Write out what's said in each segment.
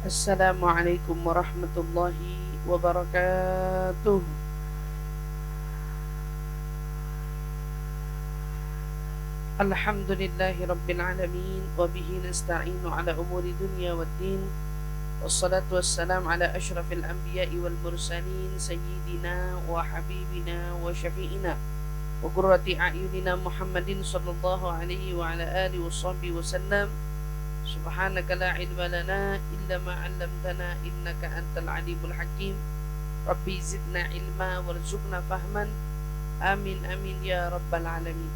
Assalamualaikum warahmatullahi wabarakatuh. Alhamdulillahi rabbil alamin wa bihi nasta'inu ala umuri dunya waddin. Wassalatu wassalam ala ashrafil anbiya'i wal mursalin sayyidina wa habibina wa syafi'ina wa qurrati a'yunina Muhammadin sallallahu alaihi wa ala alihi wa sahbihi wa sallam. Subhanaka la ilma lana illa ma 'allamtana innaka antal alimul hakim. Rabbi zidna ilma warzuqna fahman. Amin amin ya rabbal alamin.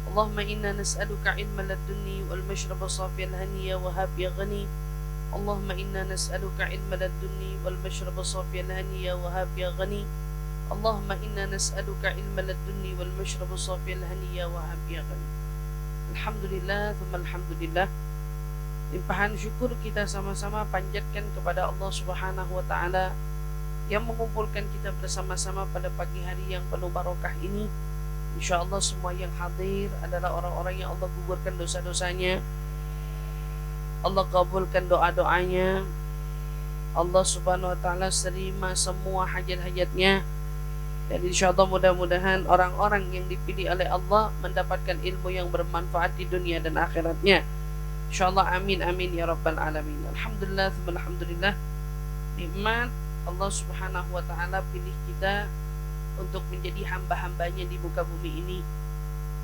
Allahumma inna nas'aluka ilman ladunni wal mashraba safiyal haniya wa habiya ghani. Allahumma inna nas'aluka ilman ladunni wal mashraba safiyal haniya wa habiya ghani. Allahumma inna nas'aluka ilman ladunni wal mashraba safiyal haniya wa habiya ghani. Alhamdulillah, thumma alhamdulillah. Limpahan syukur kita sama-sama panjatkan kepada Allah Subhanahu wa taala yang mengumpulkan kita bersama-sama pada pagi hari yang penuh barokah ini. InsyaAllah semua yang hadir adalah orang-orang yang Allah gugurkan dosa-dosanya, Allah kabulkan doa-doanya, Allah subhanahu wa ta'ala terima semua hajat-hajatnya. Dan insyaAllah mudah-mudahan orang-orang yang dipilih oleh Allah mendapatkan ilmu yang bermanfaat di dunia dan akhiratnya. InsyaAllah amin amin ya rabbal alamin. Alhamdulillah, alhamdulillah. Nikmat Allah subhanahu wa ta'ala pilih kita untuk menjadi hamba-hambanya di muka bumi ini.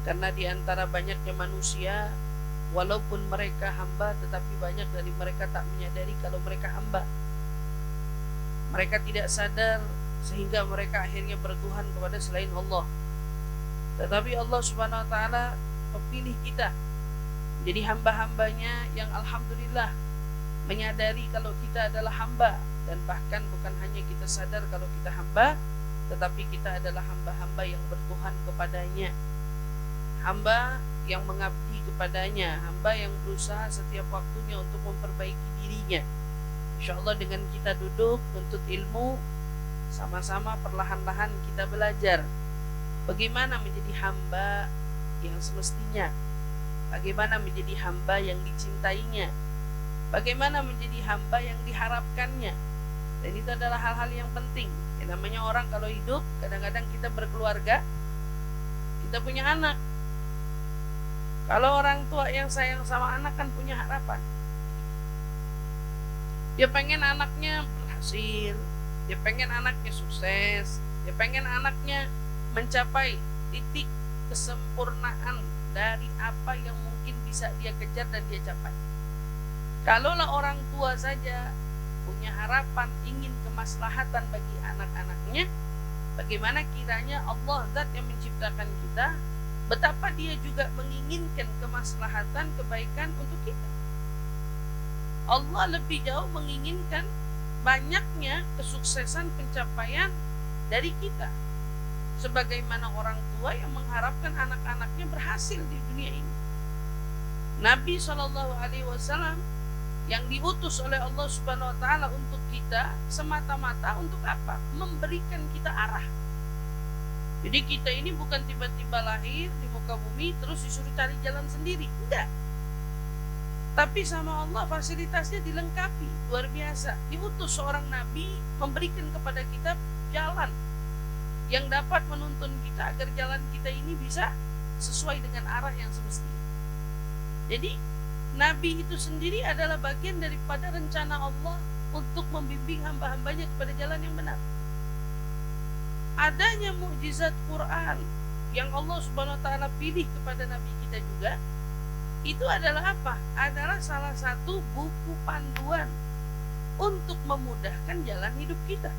Karena di antara banyaknya manusia, walaupun mereka hamba, tetapi banyak dari mereka tak menyadari kalau mereka hamba. Mereka tidak sadar sehingga mereka akhirnya bertuhan kepada selain Allah. Tetapi Allah subhanahu wa ta'ala memilih kita jadi hamba-hambanya yang alhamdulillah menyadari kalau kita adalah hamba. Dan bahkan bukan hanya kita sadar kalau kita hamba, tetapi kita adalah hamba-hamba yang bertuhan kepadanya, hamba yang mengabdi kepadanya, hamba yang berusaha setiap waktunya untuk memperbaiki dirinya. InsyaAllah dengan kita duduk nuntut ilmu, sama-sama perlahan-lahan kita belajar bagaimana menjadi hamba yang semestinya, bagaimana menjadi hamba yang dicintainya, bagaimana menjadi hamba yang diharapkannya. Dan itu adalah hal-hal yang penting. Yang namanya orang kalau hidup, kadang-kadang kita berkeluarga, kita punya anak. Kalau orang tua yang sayang sama anak kan punya harapan. Dia pengen anaknya berhasil, dia pengen anaknya sukses, dia pengen anaknya mencapai titik kesempurnaan dari apa yang mungkin bisa dia kejar dan dia capai. Kalaulah orang tua saja punya harapan ingin kemaslahatan bagi anak-anaknya, bagaimana kiranya Allah zat yang menciptakan kita, betapa dia juga menginginkan kemaslahatan kebaikan untuk kita. Allah lebih jauh menginginkan banyaknya kesuksesan pencapaian dari kita, sebagaimana orang tua yang mengharapkan anak-anaknya berhasil di dunia ini. Nabi SAW yang diutus oleh Allah Subhanahu wa ta'ala untuk kita semata-mata untuk apa? Memberikan kita arah. Jadi kita ini bukan tiba-tiba lahir di muka bumi terus disuruh cari jalan sendiri, enggak. Tapi sama Allah fasilitasnya dilengkapi, luar biasa. Diutus seorang nabi memberikan kepada kita jalan yang dapat menuntun kita agar jalan kita ini bisa sesuai dengan arah yang semestinya. Jadi nabi itu sendiri adalah bagian daripada rencana Allah untuk membimbing hamba-hambanya kepada jalan yang benar. Adanya mukjizat Quran yang Allah Subhanahu wa ta'ala pilih kepada nabi kita juga, itu adalah apa? Adalah salah satu buku panduan untuk memudahkan jalan hidup kita.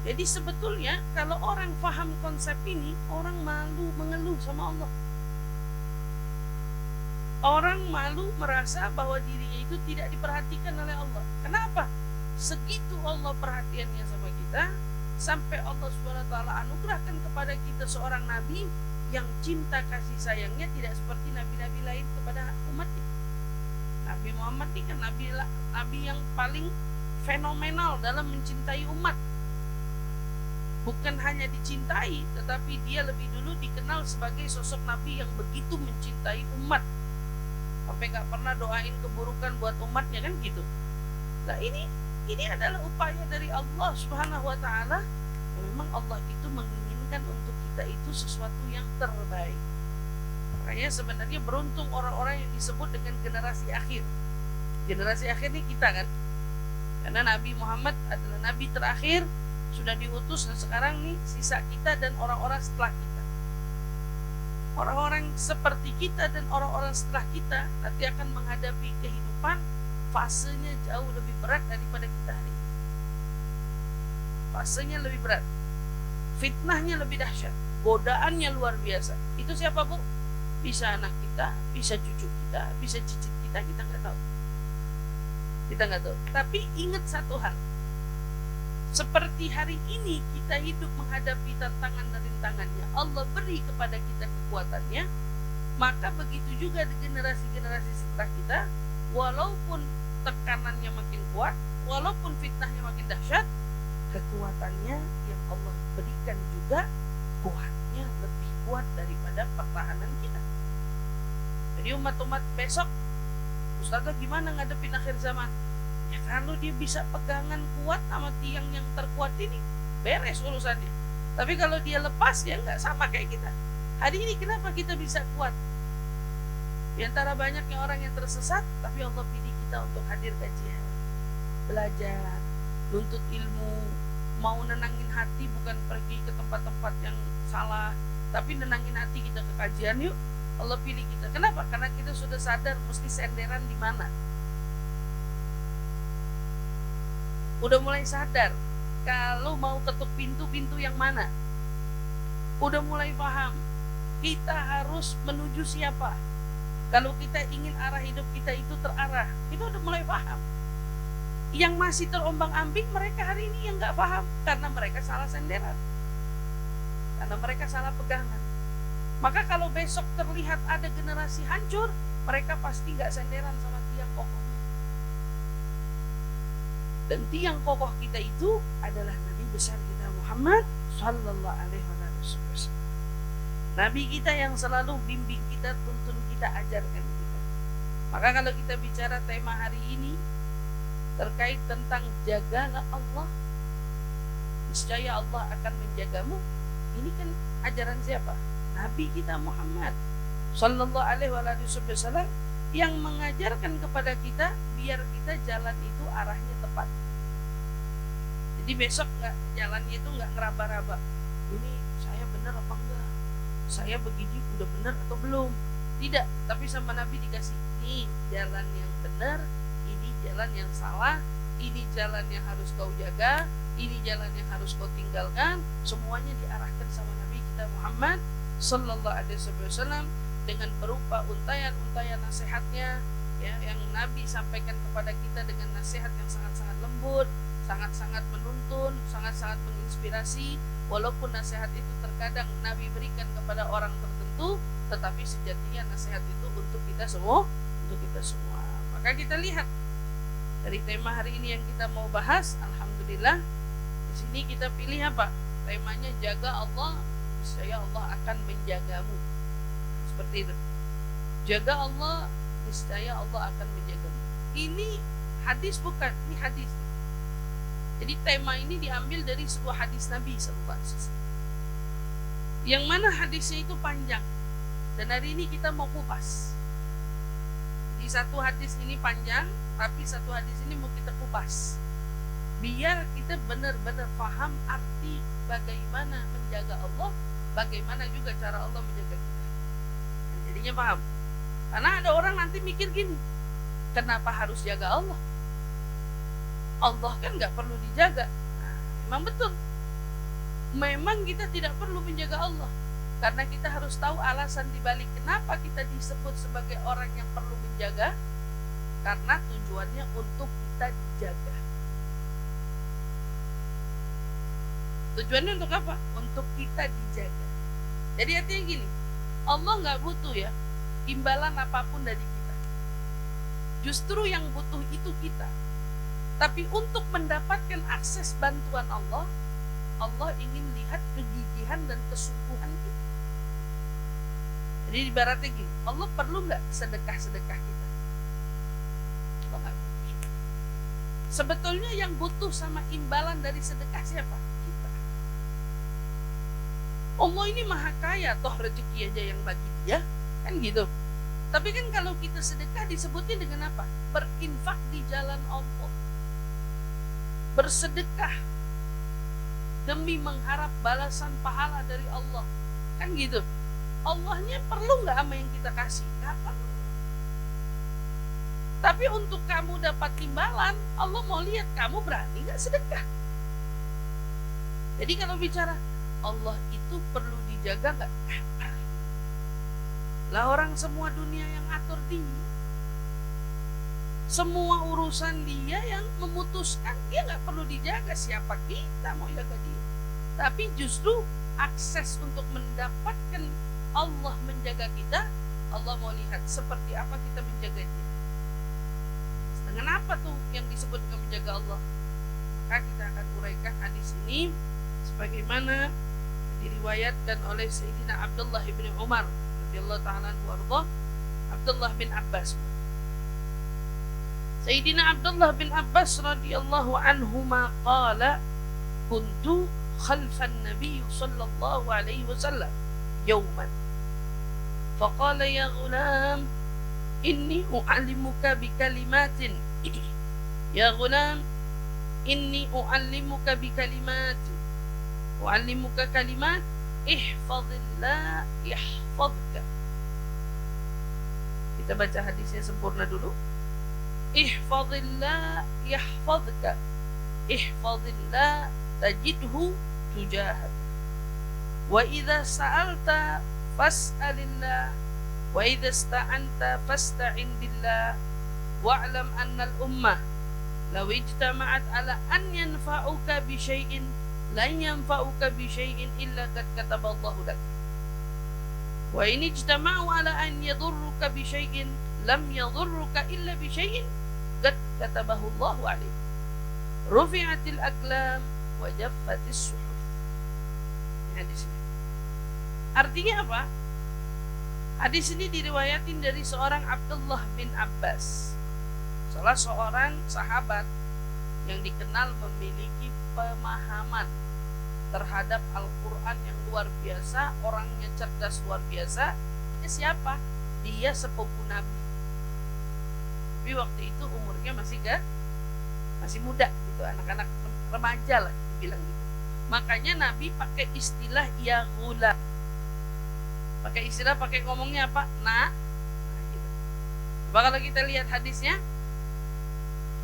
Jadi sebetulnya kalau orang paham konsep ini, orang malu mengeluh sama Allah. Orang malu merasa bahwa dirinya itu tidak diperhatikan oleh Allah. Kenapa? Segitu Allah perhatiannya sama kita, sampai Allah SWT anugerahkan kepada kita seorang nabi yang cinta kasih sayangnya tidak seperti nabi-nabi lain kepada umatnya. Nabi Muhammad ini kan nabi yang paling fenomenal dalam mencintai umat. Bukan hanya dicintai, tetapi dia lebih dulu dikenal sebagai sosok nabi yang begitu mencintai umat. sampai nggak pernah doain keburukan buat umatnya kan gitu. Nah ini adalah upaya dari Allah Subhanahu wa taala. Memang Allah itu menginginkan untuk kita itu sesuatu yang terbaik. Makanya sebenarnya beruntung orang-orang yang disebut dengan generasi akhir. Generasi akhir ini kita kan. Karena Nabi Muhammad adalah nabi terakhir, sudah diutus, dan sekarang nih sisa kita dan orang-orang setelah kita. Orang-orang seperti kita dan orang-orang setelah kita nanti akan menghadapi kehidupan fasenya jauh lebih berat daripada kita hari ini. Fasenya lebih berat, fitnahnya lebih dahsyat, godaannya luar biasa. Itu siapa, Bu? Bisa anak kita, bisa cucu kita, bisa cicit kita nggak tahu. Kita nggak tahu. Tapi ingat satu hal, seperti hari ini kita hidup menghadapi tantangan dan rintangannya, Allah beri kepada kita kekuatannya, maka begitu juga di generasi-generasi setelah kita, walaupun tekanannya makin kuat, walaupun fitnahnya makin dahsyat, kekuatannya yang Allah berikan juga kuatnya lebih kuat daripada pertahanan kita. Jadi umat-umat besok, Ustazah gimana ngadepin akhir zaman? Ya kalau dia bisa pegangan kuat sama tiang yang terkuat ini, beres urusannya. Tapi kalau dia lepas, ya nggak sama kayak kita. Hari ini kenapa kita bisa kuat? Di antara banyaknya orang yang tersesat, tapi Allah pilih kita untuk hadir kajian, belajar, nuntut ilmu, mau nenangin hati, bukan pergi ke tempat-tempat yang salah, tapi nenangin hati kita ke kajian yuk. Allah pilih kita. Kenapa? Karena kita sudah sadar mesti senderan di mana. Udah mulai sadar kalau mau ketuk pintu yang mana. Udah mulai paham kita harus menuju siapa. Kalau kita ingin arah hidup kita itu terarah, kita udah mulai paham. Yang masih terombang-ambing mereka hari ini yang nggak paham karena mereka salah senderan, karena mereka salah pegangan. Maka kalau besok terlihat ada generasi hancur, mereka pasti nggak senderan sama tiang kokohnya. Dan tiang kokoh kita itu adalah Nabi besar kita Muhammad Sallallahu Alaihi Wasallam. Nabi kita yang selalu bimbing kita, tuntun kita, ajarkan kita. Maka kalau kita bicara tema hari ini terkait tentang jagalah Allah, niscaya Allah akan menjagamu. Ini kan ajaran siapa? Nabi kita Muhammad Sallallahu Alaihi Wasallam yang mengajarkan kepada kita biar kita jalan itu arahnya tepat. Jadi besok jalannya itu nggak ngeraba-raba. Ini saya benar apa enggak? Saya begini udah benar atau belum? Tidak. Tapi sama Nabi dikasih ini jalan yang benar, ini jalan yang salah, ini jalan yang harus kau jaga, ini jalan yang harus kau tinggalkan. Semuanya diarahkan sama Nabi kita Muhammad Sallallahu Alaihi Wasallam dengan berupa untayan-untayan nasihatnya, ya, yang Nabi sampaikan kepada kita dengan nasihat yang sangat-sangat lembut, sangat-sangat menuntun, sangat-sangat menginspirasi. Walaupun nasihat itu terkadang Nabi berikan kepada orang tertentu, tetapi sejatinya nasihat itu untuk kita semua, Maka kita lihat dari tema hari ini yang kita mau bahas, alhamdulillah di sini kita pilih apa? Temanya jaga Allah, niscaya Allah akan menjagamu. Seperti itu. Jaga Allah, niscaya Allah akan menjagamu. Ini hadis bukan? Ini hadis. Jadi tema ini diambil dari sebuah hadis Nabi sallallahu alaihi wasallam. Yang mana hadisnya itu panjang. Dan hari ini kita mau kupas. Di satu hadis ini panjang, tapi satu hadis ini mau kita kupas. Biar kita benar-benar paham arti bagaimana menjaga Allah, bagaimana juga cara Allah menjaga kita. Nah, jadinya paham. Karena ada orang nanti mikir gini, kenapa harus jaga Allah? Allah kan gak perlu dijaga. Nah, memang betul. Memang kita tidak perlu menjaga Allah. Karena kita harus tahu alasan dibalik kenapa kita disebut sebagai orang yang perlu menjaga. Karena tujuannya untuk kita dijaga. Tujuannya untuk apa? Untuk kita dijaga. Jadi artinya gini, Allah gak butuh ya imbalan apapun dari kita. Justru yang butuh itu kita. Tapi untuk mendapatkan akses bantuan Allah, Allah ingin lihat kegigihan dan kesungguhan kita. Jadi ibaratnya gini, Allah perlu nggak sedekah-sedekah kita? Sebetulnya yang butuh sama imbalan dari sedekah siapa? Kita. Allah ini maha kaya, toh rezeki aja yang bagi dia, kan gitu. Tapi kan kalau kita sedekah disebutnya dengan apa? Berinfak di jalan Allah. Bersedekah demi mengharap balasan pahala dari Allah, kan gitu. Allahnya perlu nggak sama yang kita kasih? Nggak perlu. Tapi untuk kamu dapat timbalan, Allah mau lihat kamu berani nggak sedekah. Jadi kalau bicara Allah itu perlu dijaga nggak? Lah orang semua dunia yang atur dia, semua urusan dia yang memutuskan, dia nggak perlu dijaga. Siapa kita mau jaga dia? Tapi justru akses untuk mendapatkan Allah menjaga kita, Allah mau lihat seperti apa kita menjaga dia. Dengan apa tuh yang disebut dengan menjaga Allah? Maka kita akan uraikan hadis ini sebagaimana diriwayatkan oleh Sayyidina Abdullah bin Umar radhiyallahu ta'ala anhu warḍah, Abdullah bin Abbas. Sayyidina Abdullah bin Abbas radhiyallahu anhuma qala kuntu khalfan nabiy sallallahu alaihi wasallam yawman faqala ya ghulam inni u'allimuka bikalimatin ya ghulam inni u'allimuka bikalimatin u'allimuka kalimat ihfazillah yahfazka. Kita baca hadisnya sempurna dulu. Ihfazillah yahfazka, ihfazillah tajidhu tujahak, wa idza sa'alta fas'alillah, wa idza ista'anta fasta'in billah, wa'lam anna al-ummah law ijtama'at ala an yanfa'uka bi syai'in lan yanfa'uka bi syai'in illa qad kataballahu lak, wa in ijtama'u ala an yadurruka bi syai'in lam yadurruka illa bi syai'in qad katabahu Allahu 'alaik, rufi'atil aqlam wa jaffatis suhuf. Hadis ini artinya apa? Hadis ini diriwayatin dari seorang Abdullah bin Abbas, salah seorang sahabat yang dikenal memiliki pemahaman terhadap Al-Quran yang luar biasa, orangnya cerdas luar biasa. Dia siapa? Dia sepupu Nabi. Tapi waktu itu umurnya masih muda gitu, anak-anak remaja lah dibilang gitu. Makanya Nabi pakai istilah ya ghulam. Pakai ngomongnya apa? Nah gitu. Coba kalau kita lihat hadisnya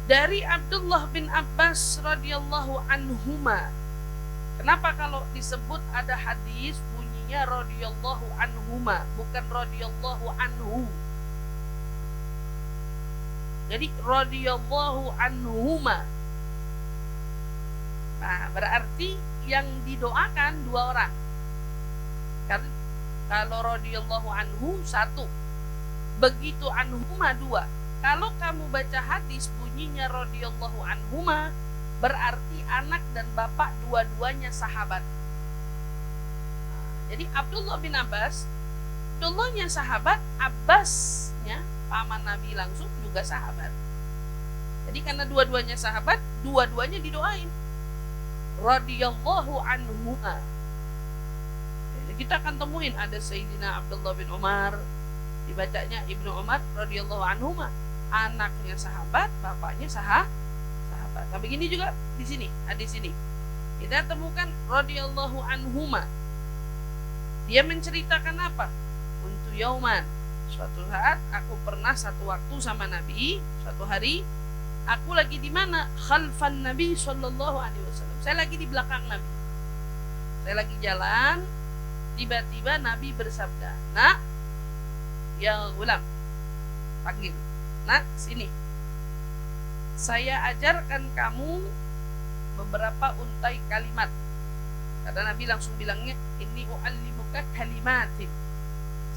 dari Abdullah bin Abbas radhiyallahu anhuma. Kenapa kalau disebut ada hadis bunyinya radhiyallahu anhuma, bukan radhiyallahu anhu? Jadi radhiyallahu anhuma. Nah, berarti yang didoakan dua orang. Kan kalau radhiyallahu anhu satu, begitu anhuma dua. Kalau kamu baca hadis bunyinya radhiyallahu anhuma, berarti anak dan bapak dua-duanya sahabat. Nah, jadi Abdullah bin Abbas, Abdullahnya sahabat, Abbasnya paman Nabi langsung juga sahabat. Jadi karena dua-duanya sahabat, dua-duanya didoain radhiyallahu anhuma. Jadi kita akan temuin ada Sayyidina Abdullah bin Umar, dibacanya Ibnu Umar radhiyallahu anhuma. Anaknya sahabat, bapaknya sahabat. Nah, begini juga di sini, hadis ini. Kita temukan radhiyallahu anhuma. Dia menceritakan apa? Untuk yauman. Suatu saat aku pernah satu waktu sama Nabi, suatu hari aku lagi di mana? Khalfan Nabi sallallahu alaihi wasallam. Saya lagi di belakang Nabi. Saya lagi jalan, tiba-tiba Nabi bersabda, "Nak, ya ghulam." Panggil. "Nak, sini. Saya ajarkan kamu beberapa untai kalimat." Karena Nabi langsung bilangnya, "Inni u'allimuka kalimatin."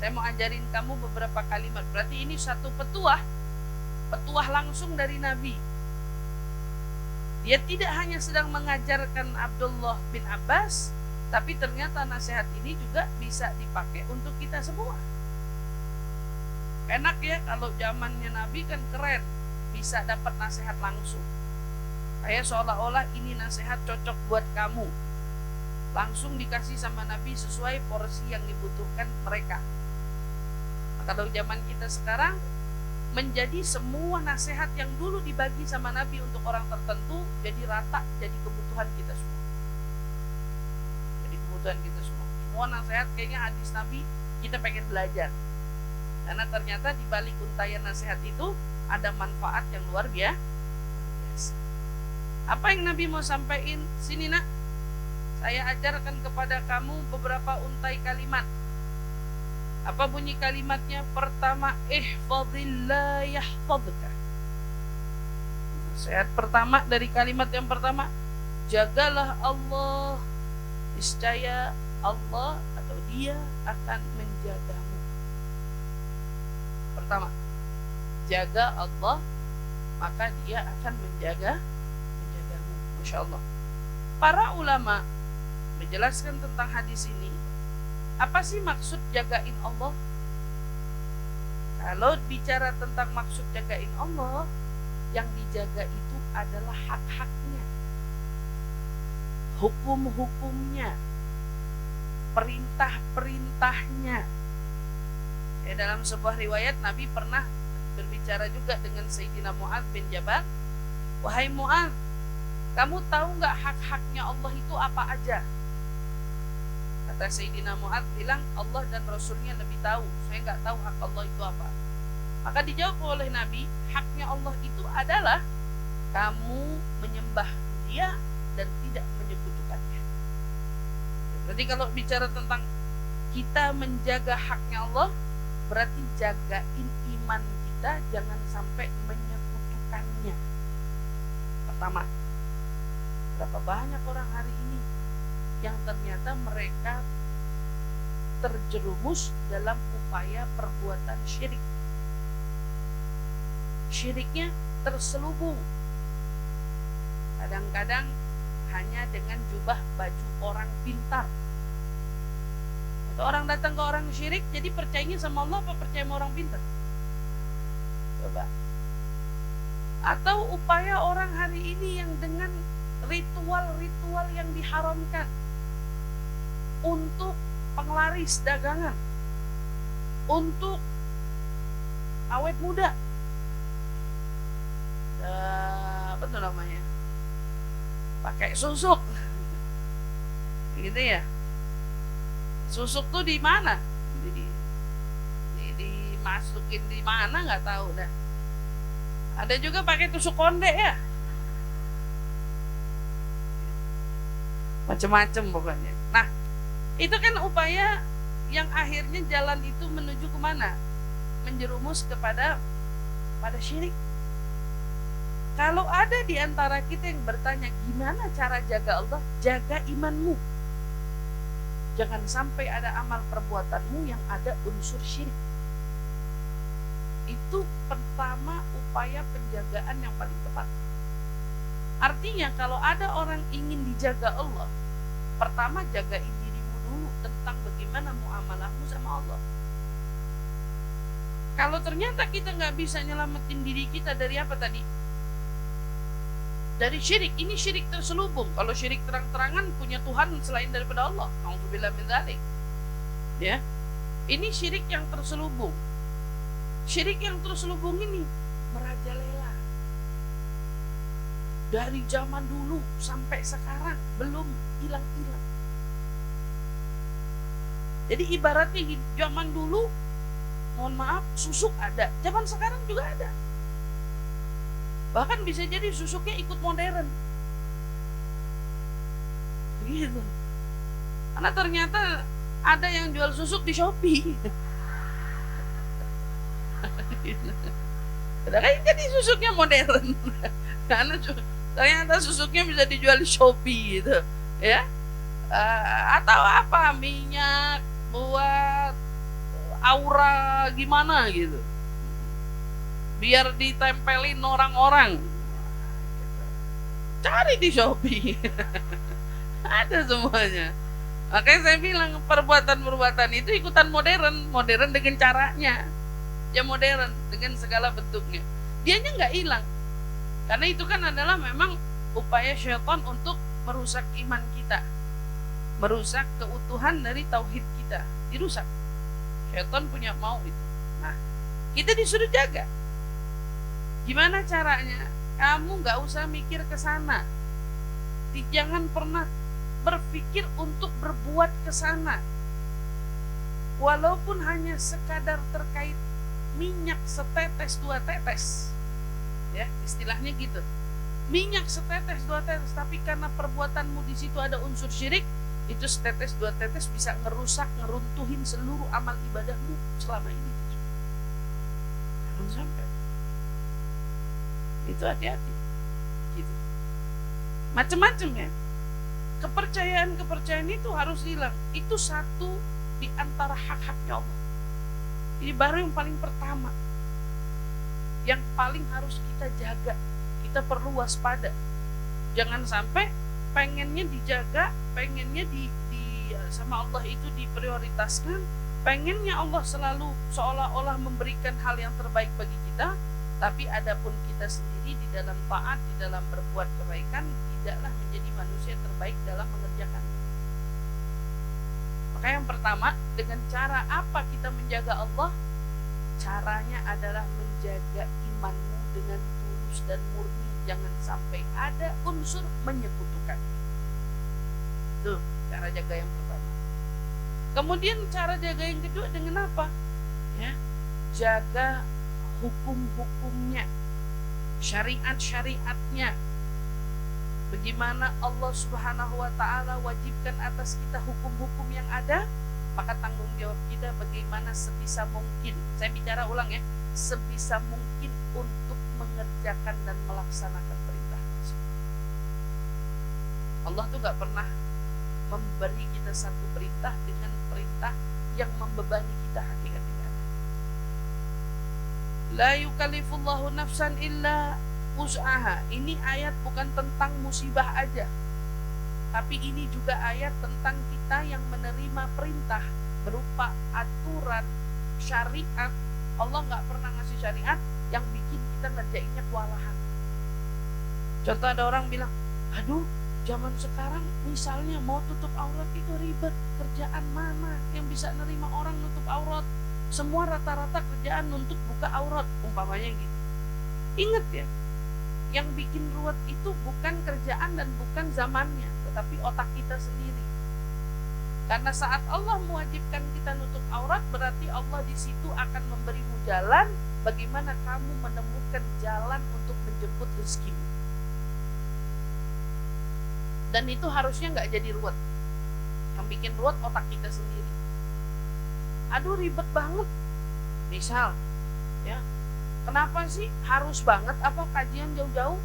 Saya mau ajarin kamu beberapa kalimat. Berarti ini satu petuah langsung dari Nabi. Dia tidak hanya sedang mengajarkan Abdullah bin Abbas, tapi ternyata nasihat ini juga bisa dipakai untuk kita semua. Enak ya kalau zamannya Nabi kan keren, bisa dapat nasihat langsung. Kayak seolah-olah ini nasihat cocok buat kamu. Langsung dikasih sama Nabi sesuai porsi yang dibutuhkan mereka. Nah, kalau zaman kita sekarang menjadi semua nasihat yang dulu dibagi sama Nabi untuk orang tertentu jadi rata, jadi kebutuhan kita semua. Jadi kebutuhan kita semua. Semua nasihat kayaknya hadis Nabi kita pengen belajar. Karena ternyata di balik untayan nasihat itu ada manfaat yang luar biasa. Apa yang Nabi mau sampaikan? Sini nak, saya ajarkan kepada kamu beberapa untai kalimat. Apa bunyi kalimatnya? Pertama, ihfazillah yahfazka. Nasihat pertama dari kalimat yang pertama, jagalah Allah, niscaya Allah atau Dia akan menjagamu. Pertama, jaga Allah, maka Dia akan menjagamu. Masya Allah. Para ulama menjelaskan tentang hadis ini. Apa sih maksud jagain Allah? Kalau bicara tentang maksud jagain Allah, yang dijaga itu adalah hak-haknya, hukum-hukumnya, perintah-perintahnya. Ya, dalam sebuah riwayat Nabi pernah berbicara juga dengan Sayyidina Mu'adz bin Jabal. Wahai Mu'adz, kamu tahu nggak hak-haknya Allah itu apa aja? Kata Sayyidina Mu'adz bilang, Allah dan Rasulnya lebih tahu. Saya nggak tahu hak Allah itu apa. Maka dijawab oleh Nabi, haknya Allah itu adalah kamu menyembah Dia dan tidak menyekutukannya. Berarti kalau bicara tentang kita menjaga haknya Allah, berarti jagain iman kita jangan sampai menyekutukannya. Pertama, berapa banyak orang hari ini yang ternyata mereka terjerumus dalam upaya perbuatan syirik. Syiriknya terselubung. Kadang-kadang hanya dengan jubah baju orang pintar. Atau orang datang ke orang syirik, jadi percayanya sama Allah apa percaya sama orang pintar? Coba. Atau upaya orang hari ini yang dengan ritual-ritual yang diharamkan untuk penglaris dagangan, untuk awet muda, apa tuh namanya, pakai susuk, gitu ya. Susuk tuh di mana? Dimasukin di mana nggak tahu dah. Ada juga pakai tusuk konde ya. Macam-macam pokoknya. Nah, itu kan upaya yang akhirnya jalan itu menuju kemana? Menjerumus kepada syirik. Kalau ada di antara kita yang bertanya gimana cara jaga Allah, jaga imanmu. Jangan sampai ada amal perbuatanmu yang ada unsur syirik. Itu pertama upaya penjagaan yang paling tepat. Artinya kalau ada orang ingin dijaga Allah, pertama jagain dirimu dulu tentang bagaimana muamalahmu sama Allah. Kalau ternyata kita nggak bisa nyelamatin diri kita dari apa tadi? Dari syirik. Ini syirik terselubung. Kalau syirik terang-terangan punya Tuhan selain daripada Allah, na'udzubillah min dzalik. Ya, ini syirik yang terselubung. Syirik yang terselubung ini merajalela. Dari zaman dulu sampai sekarang belum hilang-hilang. Jadi ibaratnya zaman dulu, mohon maaf, susuk ada, zaman sekarang juga ada. Bahkan bisa jadi susuknya ikut modern. Begitu. Karena ternyata ada yang jual susuk di Shopee. Jadi susuknya modern. Karena ternyata susuknya bisa dijual di Shopee gitu, ya. Atau apa, minyak buat aura gimana gitu, biar ditempelin orang-orang. Cari di Shopee. Ada semuanya. Makanya saya bilang perbuatan-perbuatan itu ikutan modern dengan caranya. Ya modern dengan segala bentuknya. Dianya nggak hilang. Karena itu kan adalah memang upaya syaitan untuk merusak iman kita, merusak keutuhan dari tauhid kita, dirusak. Syaitan punya mau itu. Nah, kita disuruh jaga. Gimana caranya? Kamu nggak usah mikir ke sana. Jangan pernah berpikir untuk berbuat ke sana. Walaupun hanya sekadar terkait minyak setetes dua tetes. Ya, istilahnya gitu. Minyak setetes dua tetes, tapi karena perbuatanmu di situ ada unsur syirik, itu setetes dua tetes bisa ngerusak, ngeruntuhin seluruh amal ibadahmu selama ini. Jangan sampai. Itu hati-hati. Gitu. Macam-macam ya. Kepercayaan itu harus hilang. Itu satu di antara hak-haknya Allah. Ini baru yang paling pertama, yang paling harus kita jaga. Kita perlu waspada. Jangan sampai pengennya dijaga, pengennya sama Allah itu diprioritaskan, pengennya Allah selalu seolah-olah memberikan hal yang terbaik bagi kita, tapi adapun kita sendiri di dalam taat, di dalam berbuat kebaikan, tidaklah menjadi manusia terbaik dalam mengerjakan. Maka yang pertama, dengan cara apa kita menjaga Allah? Caranya adalah menjaga imanmu dengan tulus dan murni. Jangan sampai ada unsur menyekutukan. Itu cara jaga yang pertama. Kemudian cara jaga yang kedua dengan apa? Ya, jaga hukum-hukumnya, syariat-syariatnya. Bagaimana Allah Subhanahu wa ta'ala wajibkan atas kita hukum-hukum yang ada, maka tanggung jawab kita bagaimana sebisa mungkin, saya bicara ulang ya, sebisa mungkin untuk mengerjakan dan melaksanakan perintah tersebut. Allah tuh gak pernah memberi kita satu perintah dengan perintah yang membebani kita hakikatnya. La yukallifullahu nafsan illa wus'aha. Ini ayat bukan tentang musibah aja, tapi ini juga ayat tentang kita yang menerima perintah berupa aturan syariat. Allah gak pernah ngasih syariat yang bikin kita ngerjainnya kewalahan. Contoh, ada orang bilang, aduh zaman sekarang misalnya mau tutup aurat itu ribet, kerjaan mana yang bisa nerima orang nutup aurat? Semua rata-rata kerjaan untuk buka aurat, umpamanya gitu. Ingat ya, yang bikin ruwet itu bukan kerjaan dan bukan zamannya, tetapi otak kita sendiri. Karena saat Allah mewajibkan kita nutup aurat, berarti Allah di situ akan memberimu jalan bagaimana kamu menemukan jalan untuk menjemput rezekimu. Dan itu harusnya nggak jadi ruwet. Yang bikin ruwet otak kita sendiri. Aduh ribet banget. Misal, ya, kenapa sih harus banget apa kajian jauh-jauh?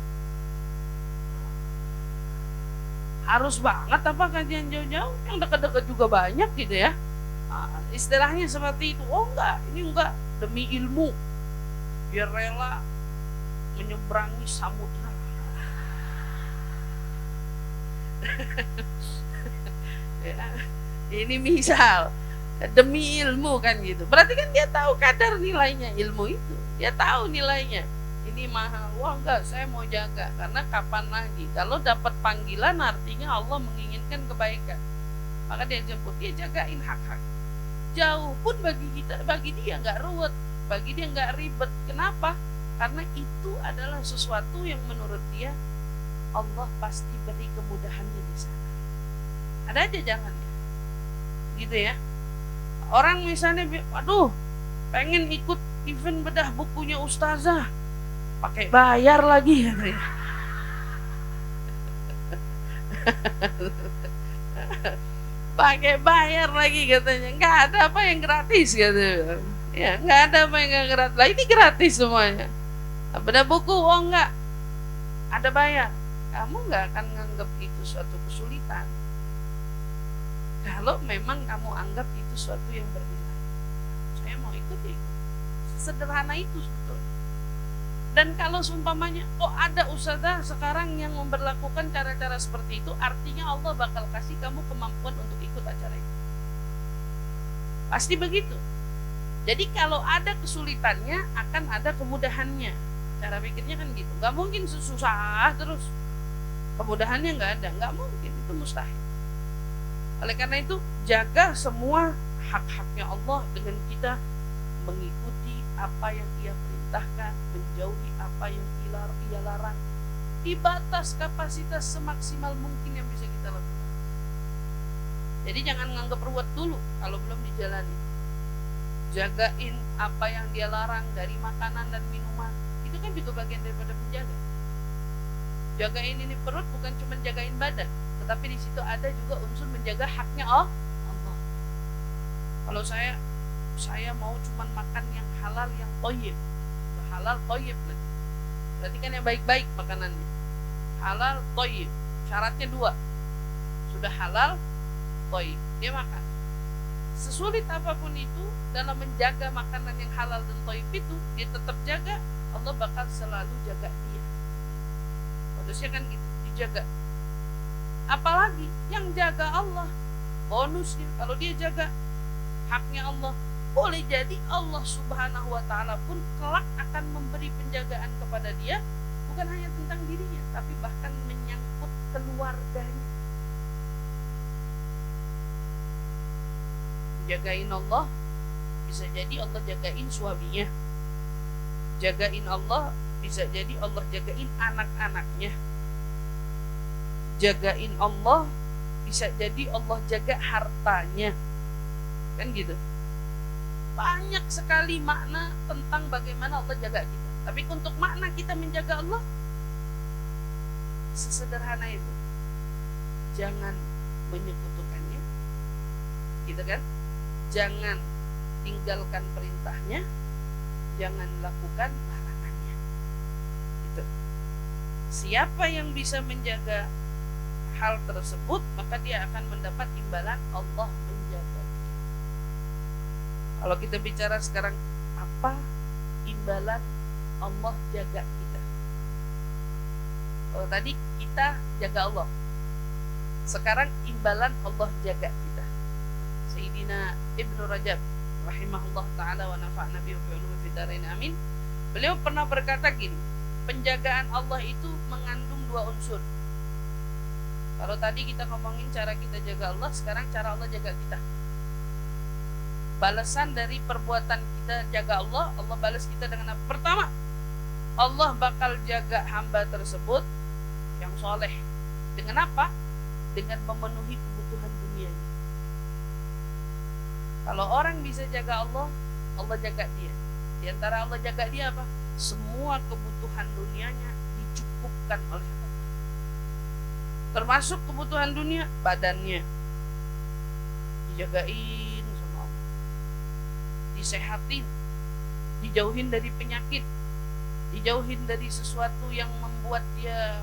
Harus banget apa kajian jauh-jauh? Yang dekat-dekat juga banyak gitu ya. Istilahnya seperti itu. Oh enggak, ini enggak, demi ilmu. Biar rela menyeberangi samudra. Ya, ini misal demi ilmu kan gitu. Berarti kan dia tahu kadar nilainya ilmu itu. Dia tahu nilainya. Ini mahal. Wah enggak, saya mau jaga. Karena kapan lagi? Kalau dapat panggilan artinya Allah menginginkan kebaikan. Maka dia jemput, dia jagain hak-hak. Jauh pun bagi dia nggak ruwet, bagi dia nggak ribet. Kenapa? Karena itu adalah sesuatu yang menurut dia Allah pasti beri kemudahannya di sana. Ada aja jangannya. Gitu ya. Orang misalnya, waduh, pengen ikut event bedah bukunya ustazah, pakai bayar lagi. Pakai bayar lagi katanya. Nggak ada apa yang gratis katanya. Ya, nggak ada apa yang nggak gratis. Lah ini gratis semuanya. Bedah buku, oh enggak, ada bayar. Kamu nggak akan nganggap itu suatu kesulitan kalau memang kamu anggap itu suatu yang bernilai. Saya mau ikut ya ikut. Sederhana itu sebetulnya. Dan kalau seumpamanya, oh ada ustazah sekarang yang memberlakukan cara-cara seperti itu, artinya Allah bakal kasih kamu kemampuan untuk ikut acara itu. Pasti begitu. Jadi kalau ada kesulitannya, akan ada kemudahannya. Cara pikirnya kan gitu. Gak mungkin susah terus. Kemudahannya nggak ada, nggak mungkin, itu mustahil. Oleh karena itu, jaga semua hak-haknya Allah dengan kita mengikuti apa yang Ia perintahkan, menjauhi apa yang Ia larang, di batas kapasitas semaksimal mungkin yang bisa kita lakukan. Jadi jangan nganggap ruwet dulu kalau belum dijalani. Jagain apa yang Dia larang dari makanan dan minuman, itu kan juga bagian daripada menjaga. Jagain ini perut bukan cuma jagain badan, tetapi di situ ada juga unsur menjaga haknya Allah. Kalau saya mau cuma makan yang halal, yang thayyib. Halal thayyib lagi. Berarti kan yang baik-baik makanannya. Halal thayyib. Syaratnya 2. Sudah halal thayyib, dia makan. Sesulit apapun itu dalam menjaga makanan yang halal dan thayyib itu, dia tetap jaga, Allah bakal selalu jaga dia. Modusnya kan gitu, dijaga. Apalagi yang jaga Allah, bonusnya kalau dia jaga haknya Allah, boleh jadi Allah Subhanahu wa ta'ala pun kelak akan memberi penjagaan kepada dia, bukan hanya tentang dirinya, tapi bahkan menyangkut keluarganya. Jagain Allah, bisa jadi Allah jagain suaminya. Jagain Allah, bisa jadi Allah jagain anak-anaknya. Jagain Allah, bisa jadi Allah jaga hartanya. Kan gitu. Banyak sekali makna tentang bagaimana Allah jaga kita. Tapi untuk makna kita menjaga Allah, sesederhana itu. Jangan menyekutukannya, gitu kan? Jangan tinggalkan perintahnya, jangan lakukan larangannya. Itu. Siapa yang bisa menjaga hal tersebut, maka dia akan mendapat imbalan Allah menjaga. Kalau kita bicara sekarang, apa imbalan Allah jaga kita? Kalau tadi kita jaga Allah, sekarang imbalan Allah jaga kita. Sayyidina Ibnu Rajab rahimahullah ta'ala wa nafa'na bihi wa ulumi fid dharain amin. Beliau pernah berkata gini, penjagaan Allah itu mengandung 2 unsur. Kalau tadi kita ngomongin cara kita jaga Allah, sekarang cara Allah jaga kita. Balasan dari perbuatan kita jaga Allah, Allah balas kita dengan apa? Pertama, Allah bakal jaga hamba tersebut yang soleh. Dengan apa? Dengan memenuhi kebutuhan dunianya. Kalau orang bisa jaga Allah, Allah jaga dia. Di antara Allah jaga dia apa? Semua kebutuhan dunianya dicukupkan oleh Allah. Termasuk kebutuhan dunia, badannya dijagain sama Allah, disehatin, dijauhin dari penyakit, dijauhin dari sesuatu yang membuat dia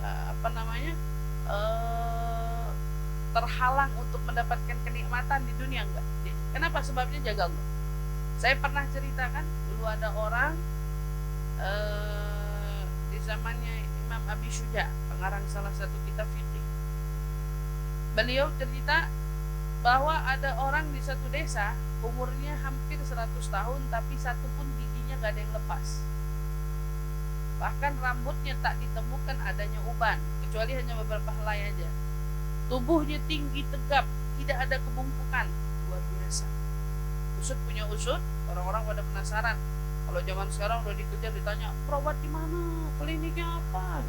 terhalang untuk mendapatkan kenikmatan di dunia. Enggak. Kenapa? Sebabnya jaga Allah. Saya pernah ceritakan dulu ada orang di zamannya Imam Abi Syuja, pengarang salah satu kitab fikih. Beliau cerita bahwa ada orang di satu desa, umurnya hampir 100 tahun, tapi satu pun giginya gak ada yang lepas. Bahkan rambutnya tak ditemukan adanya uban, kecuali hanya beberapa helai aja. Tubuhnya tinggi tegap, tidak ada kebungkukan, luar biasa. Usut punya usut, orang-orang pada penasaran. Kalau zaman sekarang udah dikejar ditanya, berobat di mana, kliniknya apa?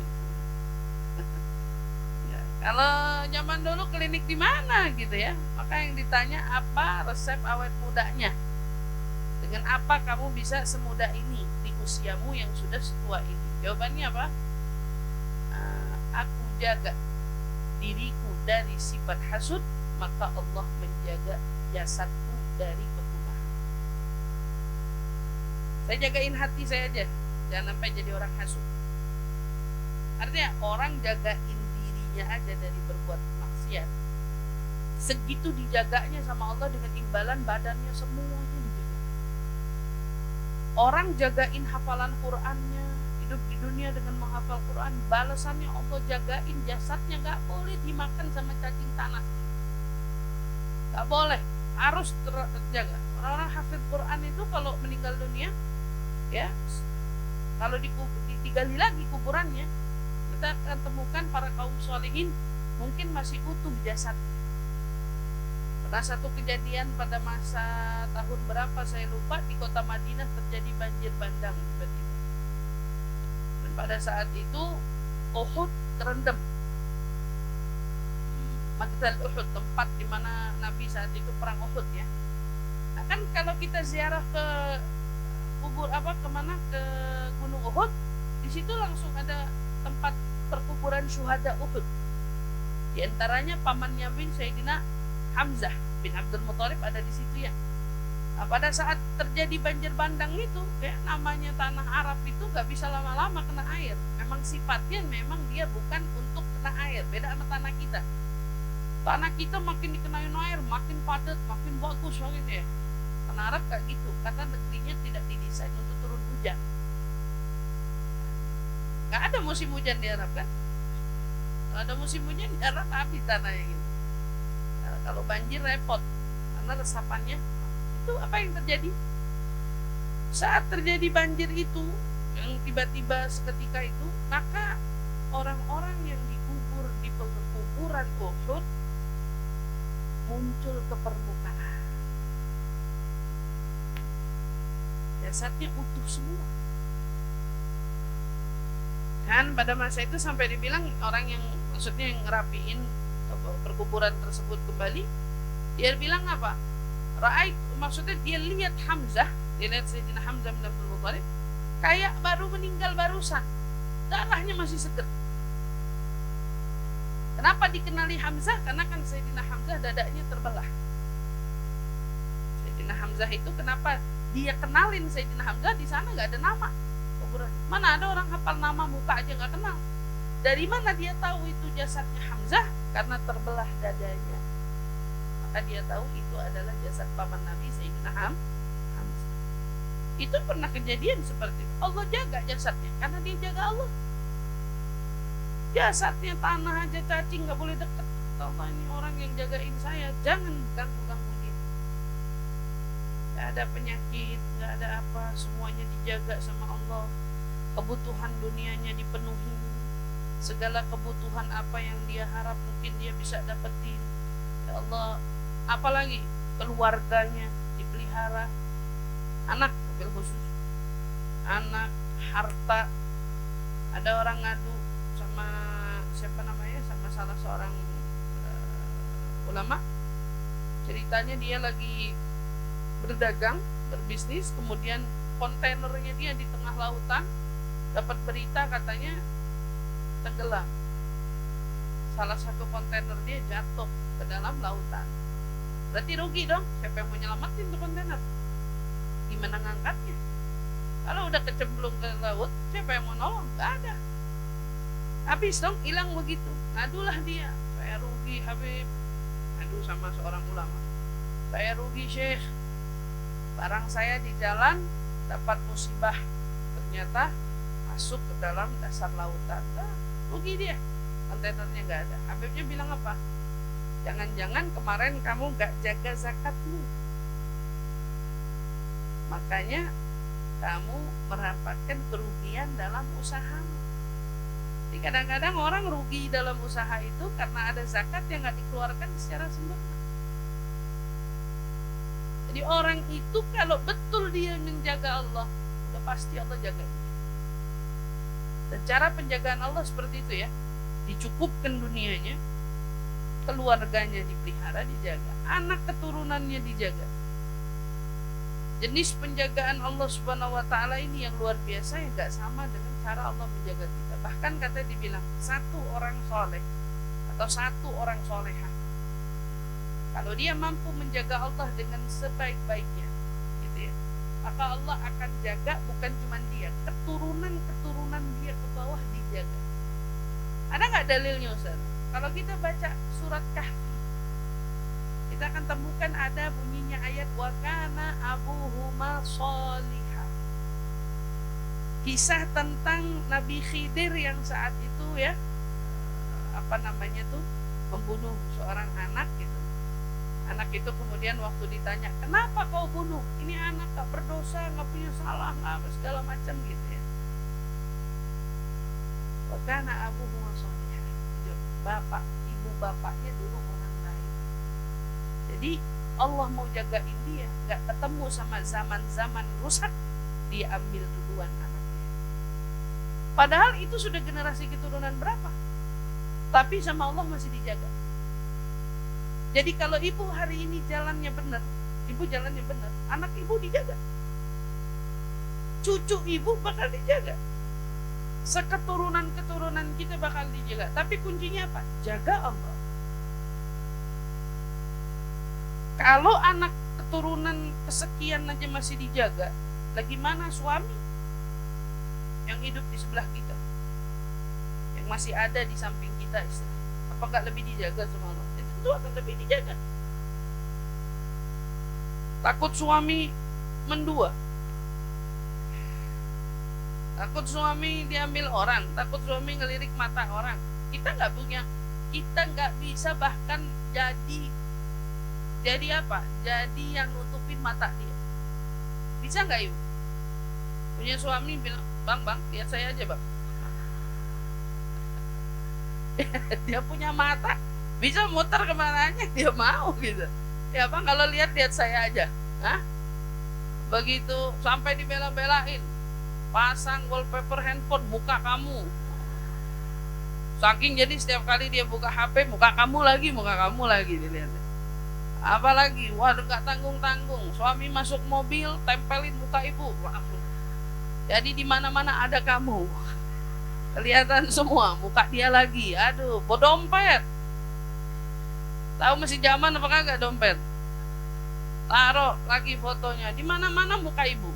Ya, kalau zaman dulu klinik di mana gitu ya, maka yang ditanya apa resep awet mudanya. Dengan apa kamu bisa semuda ini di usiamu yang sudah setua ini? Jawabannya apa? Aku jaga diriku dari sifat hasud, maka Allah menjaga jasadku dari kepunahan. Saya jagain hati saya aja, jangan sampai jadi orang hasud. Artinya orang jagain dirinya aja dari berbuat maksiat, segitu dijaganya sama Allah dengan imbalan badannya semuanya dijaga. Orang jagain hafalan Qur'annya, hidup di dunia dengan menghafal Quran, balasannya Allah jagain jasadnya, gak boleh dimakan sama cacing tanah, gak boleh, harus terjaga. Orang-orang hafid Quran itu kalau meninggal dunia, ya, kalau digali lagi kuburannya, kita akan temukan para kaum solihin mungkin masih utuh jasad. Pernah satu kejadian pada masa tahun berapa saya lupa, di kota Madinah terjadi banjir bandang tiba-tiba. Dan pada saat itu Uhud terendam. Magdal Uhud, tempat di mana Nabi saat itu perang Uhud ya. Nah kan kalau kita ziarah ke kubur ke Gunung Uhud, di situ langsung ada tempat perkuburan syuhada Uhud. Di antaranya pamannya Sayyidina Hamzah bin Abdul Muthalib ada di situ ya. Nah, pada saat terjadi banjir bandang itu, namanya tanah Arab itu gak bisa lama-lama kena air. Memang sifatnya dia bukan untuk kena air, beda sama tanah kita. Tanah kita makin dikenain air, makin padat, makin bagus gitu ya. Tanah Arab gak gitu, karena negerinya tidak didesain untuk turun hujan. Gak ada musim hujan di Arab kan? Kalau ada musim hujan di Arab habis tanahnya gitu. Nah, kalau banjir repot, karena resapannya. Itu apa yang terjadi? Saat terjadi banjir itu, yang tiba-tiba seketika itu, maka orang-orang yang dikubur di pekuburan Uhud muncul ke permukaan. Jasadnya utuh semua. Kan pada masa itu sampai dibilang orang yang maksudnya yang ngerapiin perkuburan tersebut kembali, dia bilang apa? Maksudnya dia lihat Hamzah, dia lihat Sayyidina Hamzah bin Abdul Muthalib kayak baru meninggal barusan, darahnya masih seger. Kenapa dikenali Hamzah? Karena kan Sayyidina Hamzah dadanya terbelah. Sayyidina Hamzah itu kenapa dia kenalin Sayyidina Hamzah? Di sana nggak ada nama kuburan. Mana ada orang hafal nama, muka aja nggak kenal. Dari mana dia tahu itu jasadnya Hamzah? Karena terbelah dadanya. Maka dia tahu itu adalah jasad paman Nabi Sayyidina Hamzah. Itu pernah kejadian seperti itu. Allah jaga jasadnya karena dia jaga Allah. Jasadnya tanah aja cacing nggak boleh deket. Allah, ini orang yang jagain saya, jangan ganggu dia. Gak ada penyakit, gak ada apa, semuanya dijaga sama Allah. Kebutuhan dunianya dipenuhi, segala kebutuhan apa yang dia harap mungkin dia bisa dapetin. Ya Allah, apalagi keluarganya dipelihara, anak mobil khusus, anak, harta. Ada orang ngadu sama sama salah seorang ulama, ceritanya dia lagi berdagang, berbisnis, kemudian kontainernya dia di tengah lautan dapat berita katanya tenggelam. Salah satu kontainer dia jatuh ke dalam lautan. Berarti rugi dong. Siapa yang mau nyelamatin tuh kontainer? Gimana ngangkatnya? Kalau udah kecemplung ke laut, siapa yang mau nolong? Gak ada. Habis dong, hilang begitu. Ngadulah dia, saya rugi Habib. Ngadu sama seorang ulama, saya rugi Syekh, barang saya di jalan dapat musibah, ternyata masuk ke dalam dasar lautan. Rugi dia, kontainernya gak ada. Habibnya bilang apa? Jangan-jangan kemarin kamu gak jaga zakatmu, makanya kamu mendapatkan kerugian dalam usahamu. Jadi kadang-kadang orang rugi dalam usaha itu karena ada zakat yang gak dikeluarkan secara sempurna. Jadi orang itu kalau betul dia menjaga Allah, udah pasti Allah jaga dia. Dan cara penjagaan Allah seperti itu ya, dicukupkan dunianya, keluarganya dipelihara, dijaga, anak keturunannya dijaga. Jenis penjagaan Allah Subhanahu wa taala ini yang luar biasa, yang gak sama dengan cara Allah menjaga kita. Bahkan katanya dibilang satu orang soleh atau satu orang solehah, kalau dia mampu menjaga Allah dengan sebaik-baiknya, gitu ya, maka Allah akan jaga bukan cuma dia, keturunan dia ke bawah dijaga. Ada nggak dalilnya Ustaz? Kalau kita baca surat Kahfi, kita akan temukan ada bunyinya ayat wa kana abuhuma sholihah. Kisah tentang Nabi Khidir yang saat itu ya, membunuh seorang anak gitu. Anak itu kemudian waktu ditanya, kenapa kau bunuh? Ini anak gak berdosa, gak punya salah, gak segala macam gitu ya. Wa kana abuhuma sholihah. bapak, ibu bapaknya dulu orang lain. Jadi Allah mau jagain dia, gak ketemu sama zaman-zaman rusak, dia ambil duluan anaknya. Padahal itu sudah generasi keturunan berapa? Tapi sama Allah masih dijaga. Jadi kalau ibu hari ini jalannya benar, ibu jalannya benar, anak ibu dijaga. Cucu ibu bakal dijaga. Seketurunan-keturunan kita bakal dijaga. Tapi kuncinya apa? Jaga Allah. Kalau anak keturunan kesekian aja masih dijaga, lagi mana suami yang hidup di sebelah kita, yang masih ada di samping kita, apa nggak lebih dijaga sama Allah? Ya, tentu akan lebih dijaga. Takut suami mendua, takut suami diambil orang, takut suami ngelirik mata orang. Kita nggak bisa bahkan jadi apa? Jadi yang nutupin mata dia. Bisa nggak ibu? Punya suami bilang, bang, lihat saya aja bang. Dia punya mata, bisa muter kemananya dia mau gitu. Ya bang, kalau lihat saya aja. Hah? Begitu sampai dibela-belain, pasang wallpaper handphone muka kamu. Saking jadi setiap kali dia buka HP, muka kamu lagi dilihat. Apalagi, waduh gak tanggung-tanggung, suami masuk mobil tempelin muka ibu langsung. Jadi di mana-mana ada kamu, kelihatan semua muka dia lagi. Aduh, bawa dompet, tahu masih zaman apa kagak dompet? Taruh lagi fotonya, di mana-mana muka ibu.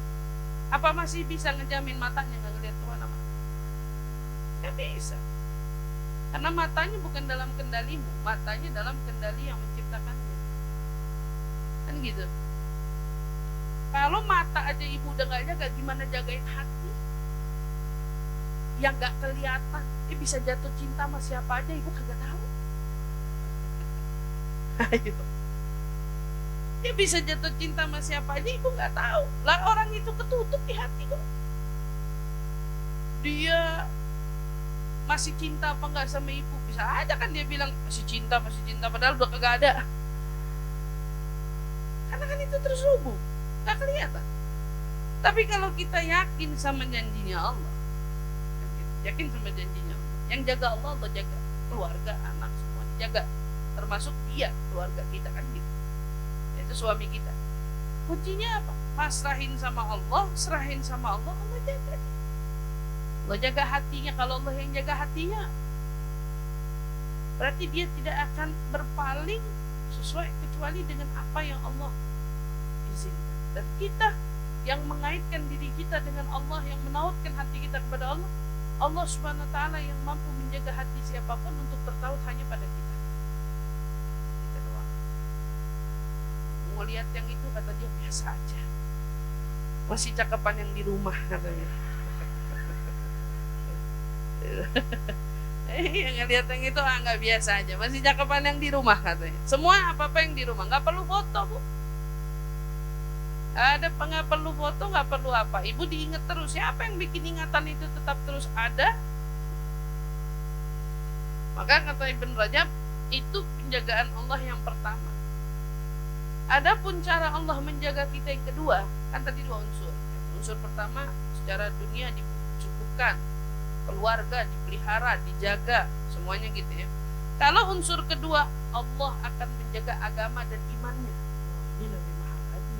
Apa masih bisa ngejamin matanya nggak ngeliat kemana-mana? Gak bisa, karena matanya bukan dalam kendalimu, matanya dalam kendali yang menciptakannya. Kan gitu. Kalau mata aja ibu udah gak jaga, gimana jagain hati yang gak kelihatan? Dia bisa jatuh cinta sama siapa aja ibu kagak tahu. Ayo, dia bisa jatuh cinta sama siapa aja ibu gak tahu. Lah orang itu ketutup di hati kok. Dia masih cinta apa enggak sama ibu? Bisa aja kan dia bilang masih cinta, padahal udah kagak ada. Karena kan itu terselubung, gak kelihatan. Tapi kalau kita yakin sama janjinya Allah, yakin sama janjinya Allah, yang jaga Allah jaga, keluarga, anak semua dijaga, termasuk dia, keluarga kita kan gitu. Itu suami kita. Kuncinya apa? Pasrahin sama Allah, serahin sama Allah, Allah jaga. Allah jaga hatinya. Kalau Allah yang jaga hatinya, berarti dia tidak akan berpaling sesuai kecuali dengan apa yang Allah izinkan. Dan kita yang mengaitkan diri kita dengan Allah, yang menautkan hati kita kepada Allah, Allah Subhanahu wa ta'ala yang mampu menjaga hati siapapun untuk tertaut hanya pada kita. Kita doang. Mau lihat yang itu, kata dia biasa aja, masih cakapan yang di rumah katanya. Yang ngeliat yang itu nggak biasa aja, masih cakapan yang di rumah katanya. Semua apa-apa yang di rumah, nggak perlu foto bu. Ada nggak perlu foto, nggak perlu apa. Ibu diingat terus. Siapa yang bikin ingatan itu tetap terus ada? Maka kata Ibn Rajab, itu penjagaan Allah yang pertama. Adapun cara Allah menjaga kita yang kedua, kan tadi dua unsur. Unsur pertama secara dunia dicukupkan, keluarga dipelihara, dijaga, semuanya gitu ya. Kalau unsur kedua, Allah akan menjaga agama dan imannya. Ini lebih mahal lagi.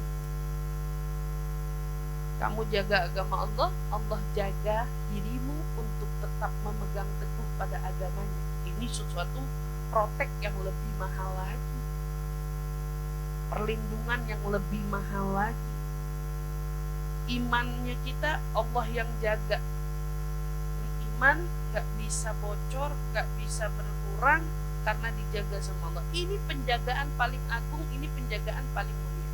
Kamu jaga agama Allah, Allah jaga dirimu untuk tetap memegang teguh pada agamanya. Ini sesuatu protek yang lebih mahal lagi, perlindungan yang lebih mahal lagi. Imannya kita Allah yang jaga. Iman gak bisa bocor, gak bisa berkurang karena dijaga sama Allah. Ini penjagaan paling agung, ini penjagaan paling mulia.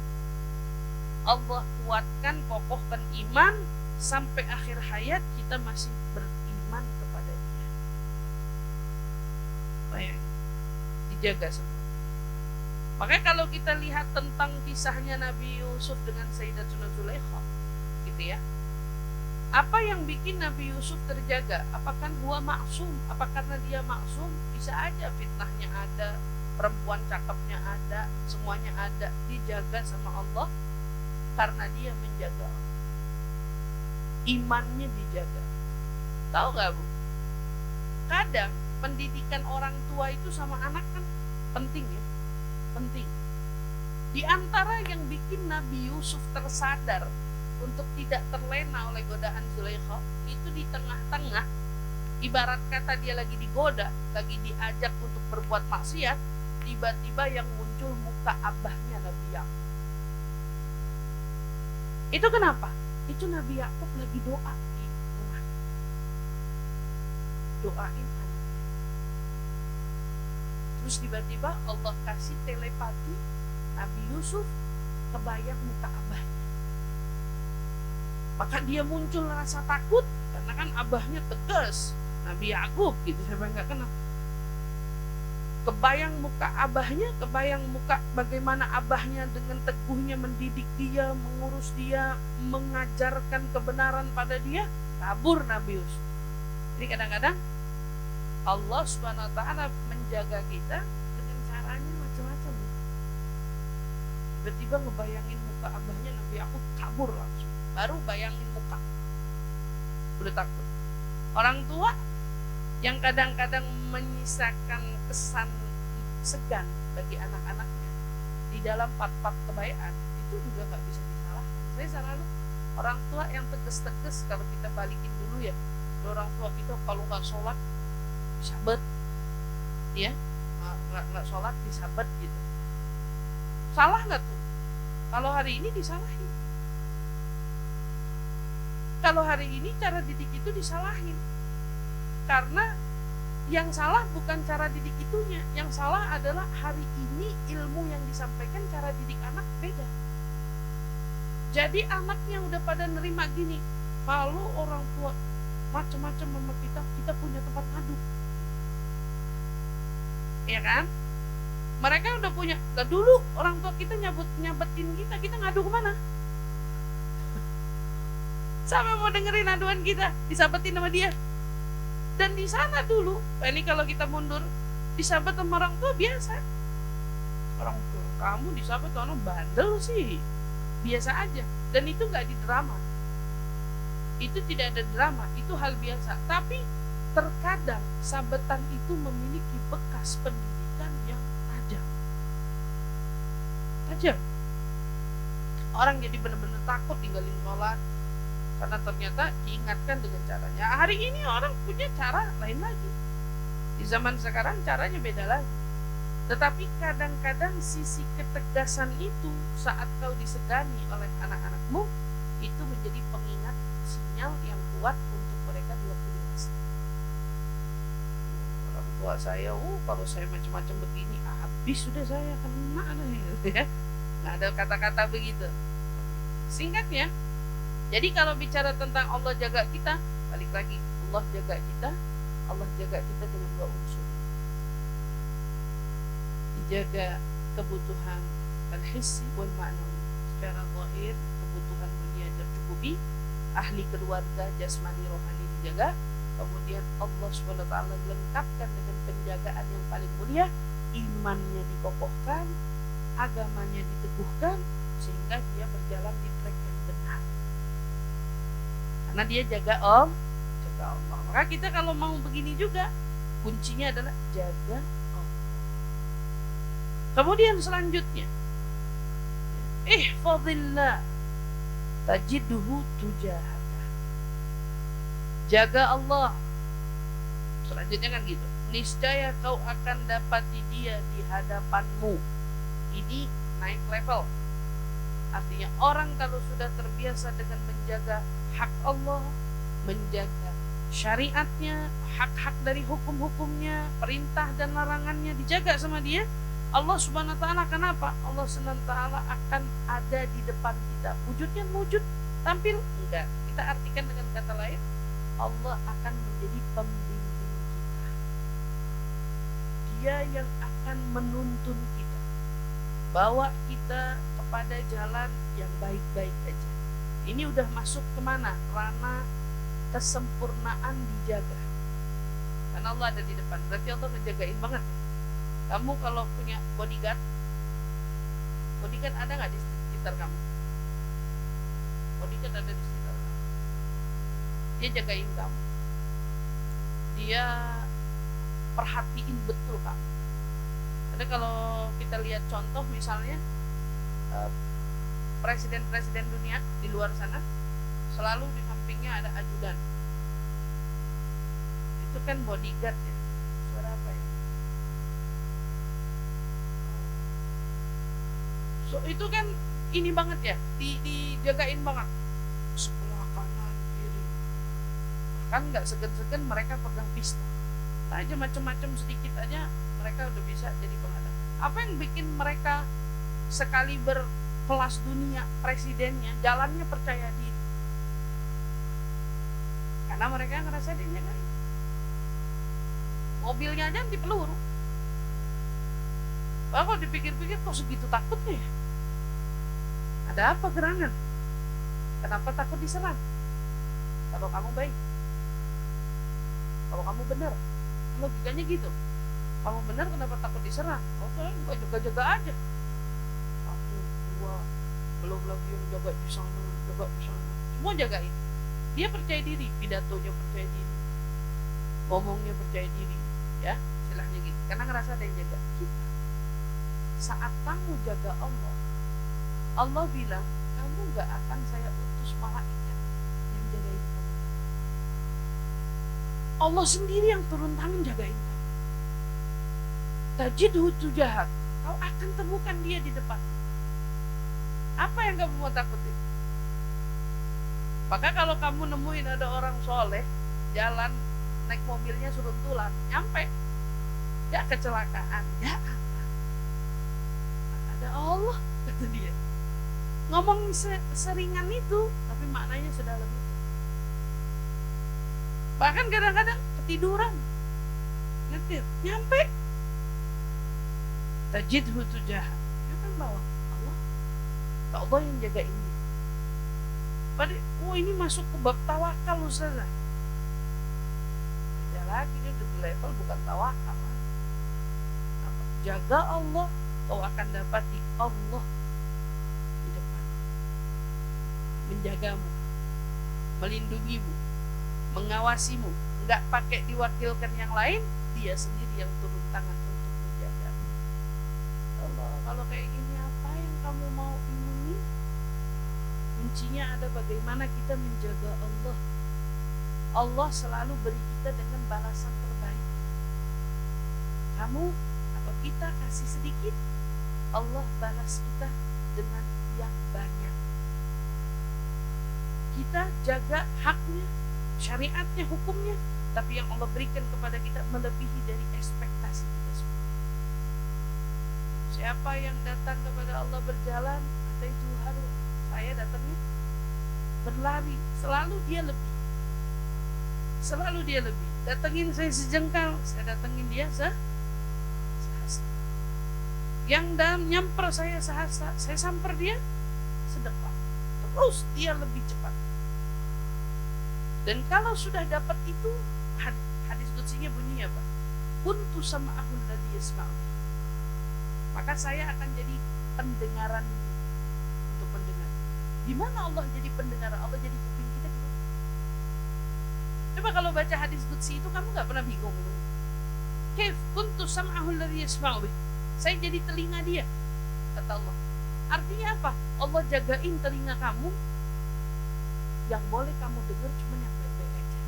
Allah kuatkan, kokohkan iman sampai akhir hayat kita masih beriman kepada Dia. Bayang, dijaga sama Allah. Makanya kalau kita lihat tentang kisahnya Nabi Yusuf dengan Sayyidatuna Zulaikha, gitu ya. Apa yang bikin Nabi Yusuf terjaga? Apakah huwa maksum? Apa karena dia maksum? Bisa aja fitnahnya ada, perempuan cakepnya ada, semuanya ada, dijaga sama Allah karena dia menjaga Allah. Imannya dijaga. Tahu gak Bu? Kadang pendidikan orang tua itu sama anak kan penting ya, penting. Di antara yang bikin Nabi Yusuf tersadar untuk tidak terlena oleh godaan Zulaikha itu di tengah-tengah, ibarat kata dia lagi digoda, lagi diajak untuk berbuat maksiat, tiba-tiba yang muncul muka abahnya Nabi Yakub. Itu kenapa? Itu Nabi Yakub lagi doa di rumah, doain anaknya. Terus tiba-tiba Allah kasih telepati, Nabi Yusuf kebayang muka abahnya. Maka dia muncul rasa takut karena kan abahnya tegas, Nabi Yakub gitu, siapa yang nggak kenal. Kebayang muka abahnya, kebayang muka bagaimana abahnya dengan teguhnya mendidik dia, mengurus dia, mengajarkan kebenaran pada dia, kabur Nabi Yusuf. Jadi kadang-kadang Allah Subhanahu wa taala menjaga kita dengan caranya macam-macam. Tiba-tiba ngebayangin muka abahnya, Nabi Yakub kabur langsung. Baru bayangin muka, udah takut. Orang tua yang kadang-kadang menyisakan kesan segan bagi anak-anaknya di dalam part-part kebaikan itu juga nggak bisa disalahkan. Saya selalu orang tua yang tegas-tegas, kalau kita balikin dulu ya, orang tua kita kalau nggak sholat disabet, ya nggak sholat disabet gitu. Salah nggak tuh? Kalau hari ini disalahin. Kalau hari ini cara didik itu disalahin. Karena yang salah bukan cara didik itunya, yang salah adalah hari ini ilmu yang disampaikan, cara didik anak beda. Jadi anaknya udah pada nerima gini, kalau orang tua macam-macam sama kita punya tempat ngadu. Ya kan? Mereka udah punya. Nah, dulu orang tua kita nyabetin kita ngadu kemana? Sampai mau dengerin aduan kita, disabetin sama dia. Dan di sana dulu, ini kalau kita mundur, disabet sama orang tua biasa. Orang tua, kamu disabet orang bandel sih, biasa aja. Dan itu nggak di drama, itu tidak ada drama, itu hal biasa. Tapi terkadang sabetan itu memiliki bekas pendidikan yang tajam. Orang jadi benar-benar takut tinggalin sholat karena ternyata diingatkan dengan caranya. Hari ini orang punya cara lain lagi. Di zaman sekarang caranya beda lagi. Tetapi kadang-kadang sisi ketegasan itu saat kau disegani oleh anak-anakmu, itu menjadi pengingat, sinyal yang kuat untuk mereka di waktu dewasa. Orang tua saya, kalau saya macam-macam begini, habis sudah saya kena gitu ya. Nggak ada kata-kata begitu. Singkatnya, jadi kalau bicara tentang Allah jaga kita, balik lagi, Allah jaga kita dengan dua unsur. Dijaga kebutuhan al-hissi wal ma'nawi. Secara zahir, kebutuhan dunia tercukupi, ahli keluarga jasmani rohani dijaga, kemudian Allah SWT lengkapkan dengan penjagaan yang paling mulia, imannya dikokohkan, agamanya diteguhkan, sehingga dia berjalan di track yang benar. Karena dia jaga Allah. Maka kita kalau mau begini juga, kuncinya adalah jaga Allah. Kemudian selanjutnya, ihfazillah tajidhu tujahaka. Jaga Allah. Selanjutnya kan gitu. Niscaya kau akan dapati dia di hadapanmu. Ini naik level. Artinya orang kalau sudah terbiasa dengan menjaga hak Allah, menjaga syariatnya, hak-hak dari hukum-hukumnya, perintah dan larangannya dijaga sama dia, Allah Subhanahu wa taala kenapa? Allah Subhanahu wa taala akan ada di depan kita. Wujudnya wujud, tampil enggak. Kita artikan dengan kata lain, Allah akan menjadi pembimbing kita. Dia yang akan menuntun kita, bawa kita kepada jalan yang baik-baik aja. Ini udah masuk kemana? Ranah kesempurnaan dijaga. Karena Allah ada di depan. Berarti Allah ngejagain banget. Kamu kalau punya bodyguard ada nggak di sekitar kamu? Bodyguard ada di sekitar kamu. Dia jagain kamu. Dia perhatiin betul kamu. Ada kalau kita lihat contoh misalnya presiden-presiden dunia di luar sana selalu di sampingnya ada ajudan. Itu kan bodyguard ya. Suara apa ya? So itu kan ini banget ya, dijagain banget. Sebelah kanan kiri. Bahkan nggak segan-segan mereka pegang pistol. Aja macam-macam sedikit aja mereka udah bisa jadi penghadap. Apa yang bikin mereka sekali berkelas dunia presidennya jalannya percaya diri? Karena mereka ngerasa dijagain. Mobilnya aja anti peluru. Kalau dipikir-pikir kok segitu takutnya ya? Ada apa gerangan? Kenapa takut diserang? Kalau kamu baik, kalau kamu benar, logikanya gitu. Kamu benar kenapa takut diserang? Oh kalian bukan jaga-jaga aja. Satu, dua, belum lagi yang jaga di sana, jaga di sana. Semua jagain. Dia percaya diri, pidatonya percaya diri, ngomongnya percaya diri, ya istilahnya gitu. Karena ngerasa ada yang jaga kita. Saat kamu jaga Allah, Allah bilang kamu gak akan saya utus malaikat yang jagain kamu. Allah sendiri yang turun tangan jagain kamu. Tajidhu tujahat, kau akan temukan dia di depan. Apa yang kamu mau takutin? Maka kalau kamu nemuin ada orang soleh jalan naik mobilnya seruntulan, nyampe, gak kecelakaan, gak apa, ada Allah kata dia. Ngomong seringan itu, tapi maknanya sedalam itu. Bahkan kadang-kadang ketiduran, nyampe tajidhu tujahat, nyampe bawah Allah. Allah yang jagain dia. Padahal, ini masuk ke bab tawakal Ustazah. Beda lagi, ini udah level bukan tawakal. Jaga Allah, kau akan dapati Allah di depan, menjagamu, melindungimu, mengawasimu. Nggak pakai diwakilkan yang lain, dia sendiri yang turun tangan untuk menjagamu. Allah, kalau kayak gini apa yang kamu mau ilmui? Kuncinya ada bagaimana kita menjaga Allah. Allah selalu beri kita dengan balasan terbaik. Kamu atau kita kasih sedikit, Allah balas kita dengan yang banyak. Kita jaga haknya, syariatnya, hukumnya, tapi yang Allah berikan kepada kita melebihi dari ekspektasi kita semua. Siapa yang datang kepada Allah berjalan, kata itu harus saya datangnya berlari, selalu dia lebih. Selalu dia lebih. Datengin saya sejengkal, saya datengin dia sehasta. Yang dalam nyamper saya sehasta, saya samper dia sedepak. Terus dia lebih cepat. Dan kalau sudah dapat itu, hadis qudsiynya bunyinya apa? Kuntu sama'ahul ladzi yasma'u. Maka saya akan jadi pendengaran untuk mendengar. Gimana Allah jadi pendengar? Allah jadi kuping kita gimana? Coba kalau baca hadis qudsi itu kamu gak pernah bingung gitu. Kaif kuntu sam'ahul ladzi yasma'u bih. Saya jadi telinga dia, kata Allah. Artinya apa? Allah jagain telinga kamu. Yang boleh kamu dengar cuma yang baik-baik aja.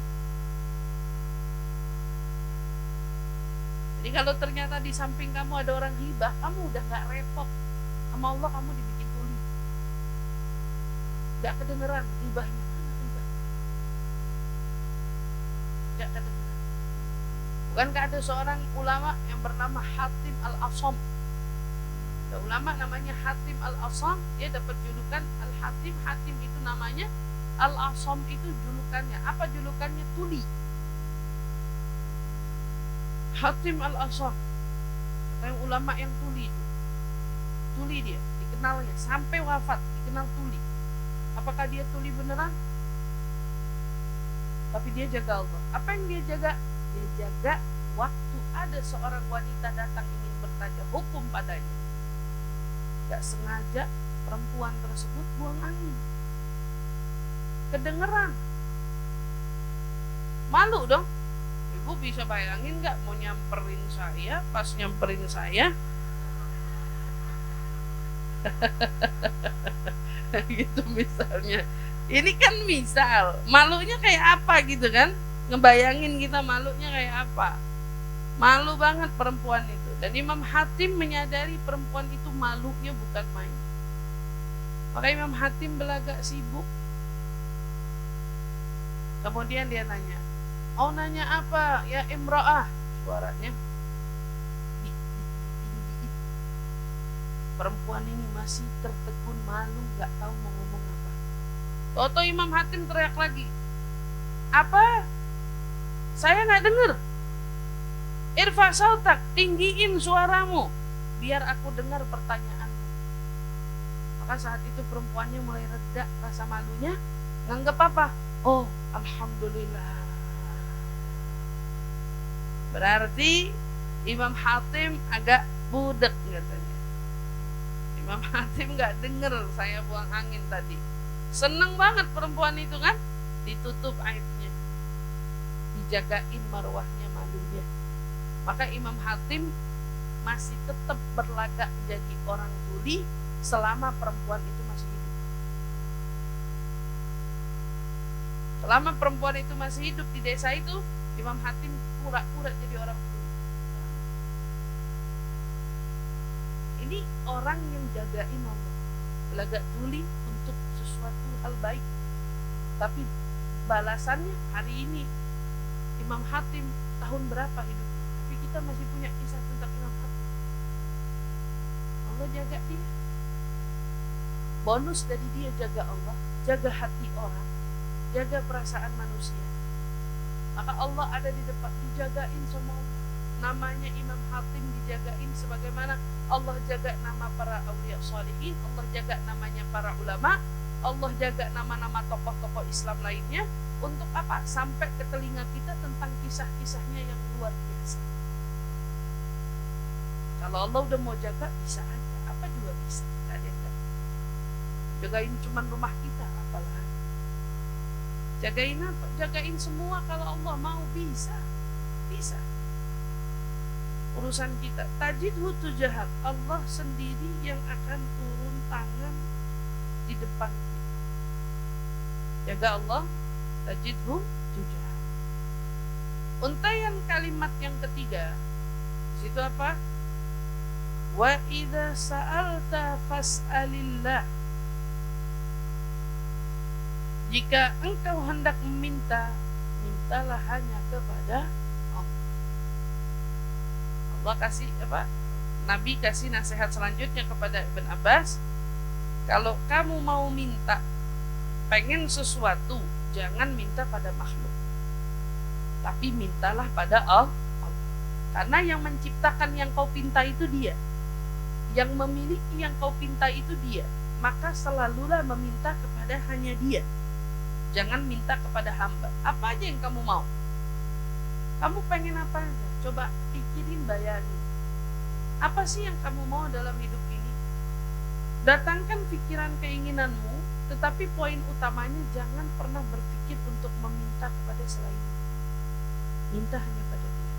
Jadi kalau ternyata di samping kamu ada orang hibah, kamu udah gak repot. Sama Allah kamu dibikin tuli. Gak kedengeran hibahnya. Mana hibah? Gak kedengeran. Bukankah ada seorang ulama yang bernama Hatim Al-Asam? Ada ulama namanya Hatim Al-Asam. Dia dapat julukan Al-Hatim. Hatim itu namanya, Al-Asam itu julukannya. Apa julukannya? Tuli. Hatim Al-Asam, yang ulama yang tuli itu. Tuli dia, dikenalnya sampai wafat dikenal tuli. Apakah dia tuli beneran? Tapi dia jaga Allah. Apa yang dia jaga? Dia jaga waktu ada seorang wanita datang ingin bertanya hukum padanya, gak sengaja perempuan tersebut buang angin, kedengeran, malu dong. Ibu bisa bayangin gak mau nyamperin saya, pas nyamperin saya gitu misalnya. Ini kan misal, malunya kayak apa gitu kan? Ngebayangin kita malunya kayak apa? Malu banget perempuan itu. Dan Imam Hatim menyadari perempuan itu malunya bukan main. Maka Imam Hatim belagak sibuk. Kemudian dia nanya, "Oh, nanya apa? Ya imra'ah." Suaranya tinggi. Perempuan ini masih tertegun malu, gak tahu mau ngomong apa. Toto Imam Hatim teriak lagi, "Apa? Saya gak dengar. Irfa sautak, tinggiin suaramu biar aku dengar pertanyaanmu." Maka saat itu perempuannya mulai reda rasa malunya, nganggep apa? Oh, alhamdulillah. Berarti Imam Hatim agak budek katanya. Imam Hatim gak denger saya buang angin tadi. Seneng banget perempuan itu kan, ditutup aibnya, dijagain marwahnya, malunya. Maka Imam Hatim masih tetap berlagak jadi orang tuli selama perempuan itu masih hidup. Selama perempuan itu masih hidup di desa itu, Imam Hatim pura-pura jadi orang tuli. Ini orang yang jagain Allah, belagak tuli untuk sesuatu hal baik. Tapi balasannya hari ini Imam Hatim tahun berapa hidup? Tapi kita masih punya kisah tentang Imam Hatim. Allah jaga dia. Bonus dari dia jaga Allah, jaga hati orang, jaga perasaan manusia. Maka Allah ada di depan, dijagain sama Allah. Namanya Imam Hatim dijagain sebagaimana Allah jaga nama para awliya shalihin, Allah jaga namanya para ulama, Allah jaga nama-nama tokoh-tokoh Islam lainnya. Untuk apa? Sampai ke telinga kita tentang kisah-kisahnya yang luar biasa. Kalau Allah udah mau jaga, bisa aja. Apa juga bisa. Gak ada yang jaga. Jagain cuman rumah kita, apalagi. Jagain apa? Jagain semua kalau Allah mau, bisa. Bisa. Urusan kita. Tajidhu tujahat. Allah sendiri yang akan turun tangan di depan kita. Jaga Allah, tajidhu tujahat. Untaian kalimat yang ketiga, di situ apa? Wa idza sa'alta fas'alillah. Jika engkau hendak meminta, mintalah hanya kepada Allah. Allah kasih apa? Nabi kasih nasihat selanjutnya kepada Ibn Abbas, kalau kamu mau minta, pengen sesuatu, jangan minta pada makhluk, tapi mintalah pada Allah. Karena yang menciptakan yang kau pinta itu Dia, yang memiliki yang kau pinta itu Dia. Maka selalulah meminta kepada hanya Dia. Jangan minta kepada hamba. Apa aja yang kamu mau? Kamu pengen apa aja? Coba pikirin, bayangin. Apa sih yang kamu mau dalam hidup ini? Datangkan pikiran keinginanmu, tetapi poin utamanya jangan pernah berpikir untuk meminta kepada selain Dia. Minta hanya pada Dia.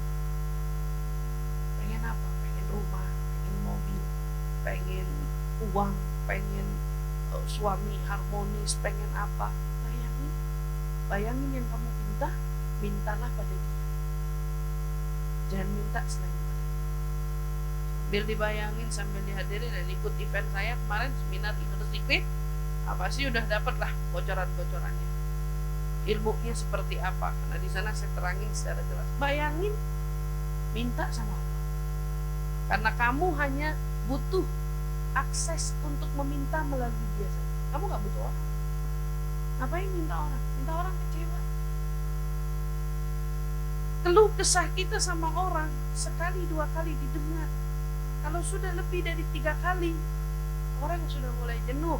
Pengen apa? Pengen rumah, pengen mobil, pengen uang, pengen suami harmonis, pengen apa? Bayangin yang kamu minta, mintalah pada Dia. Jangan minta selain pada Dia. Sambil dibayangin, sambil dihadirin dan ikut event saya kemarin, seminar Inner Secret, apa sih udah dapet lah bocoran-bocorannya. Ilmunya seperti apa? Karena di sana saya terangin secara jelas. Bayangin, minta sama Allah. Karena kamu hanya butuh akses untuk meminta melalui Dia saja. Kamu gak butuh orang. Ngapain minta orang? Minta orang kecewa. Keluh kesah kita sama orang sekali dua kali didengar. Kalau sudah lebih dari 3 kali, orang sudah mulai jenuh.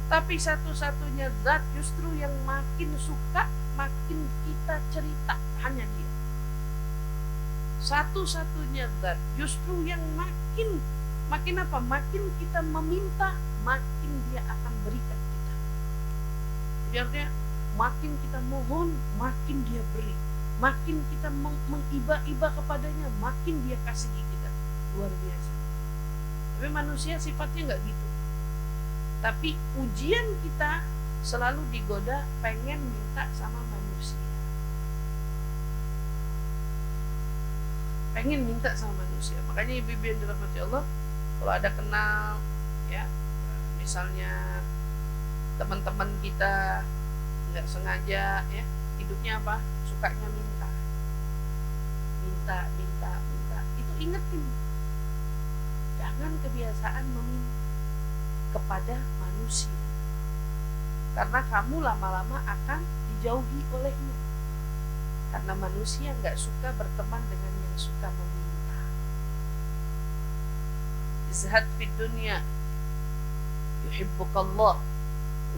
Tapi satu-satunya zat justru yang makin suka, makin kita cerita, hanya dia. Satu-satunya zat justru yang makin apa? Makin kita meminta, makin dia akan berikan kita. Jadi artinya makin kita mohon, makin dia beri. Makin kita mengiba-iba kepadanya, makin dia kasih kita. Luar biasa. Tapi manusia sifatnya nggak gitu. Tapi ujian kita selalu digoda pengen minta sama manusia. Pengen minta sama manusia. Makanya ibu-ibu yang dirahmati Allah, kalau ada kenal ya, misalnya teman-teman kita nggak sengaja ya, hidupnya apa? Sukanya minta. Itu ingetin. Jangan kebiasaan meminta kepada manusia, karena kamu lama-lama akan dijauhi olehnya, karena manusia nggak suka berteman dengan yang suka meminta. Izhad fid dunya yuhibbukallah,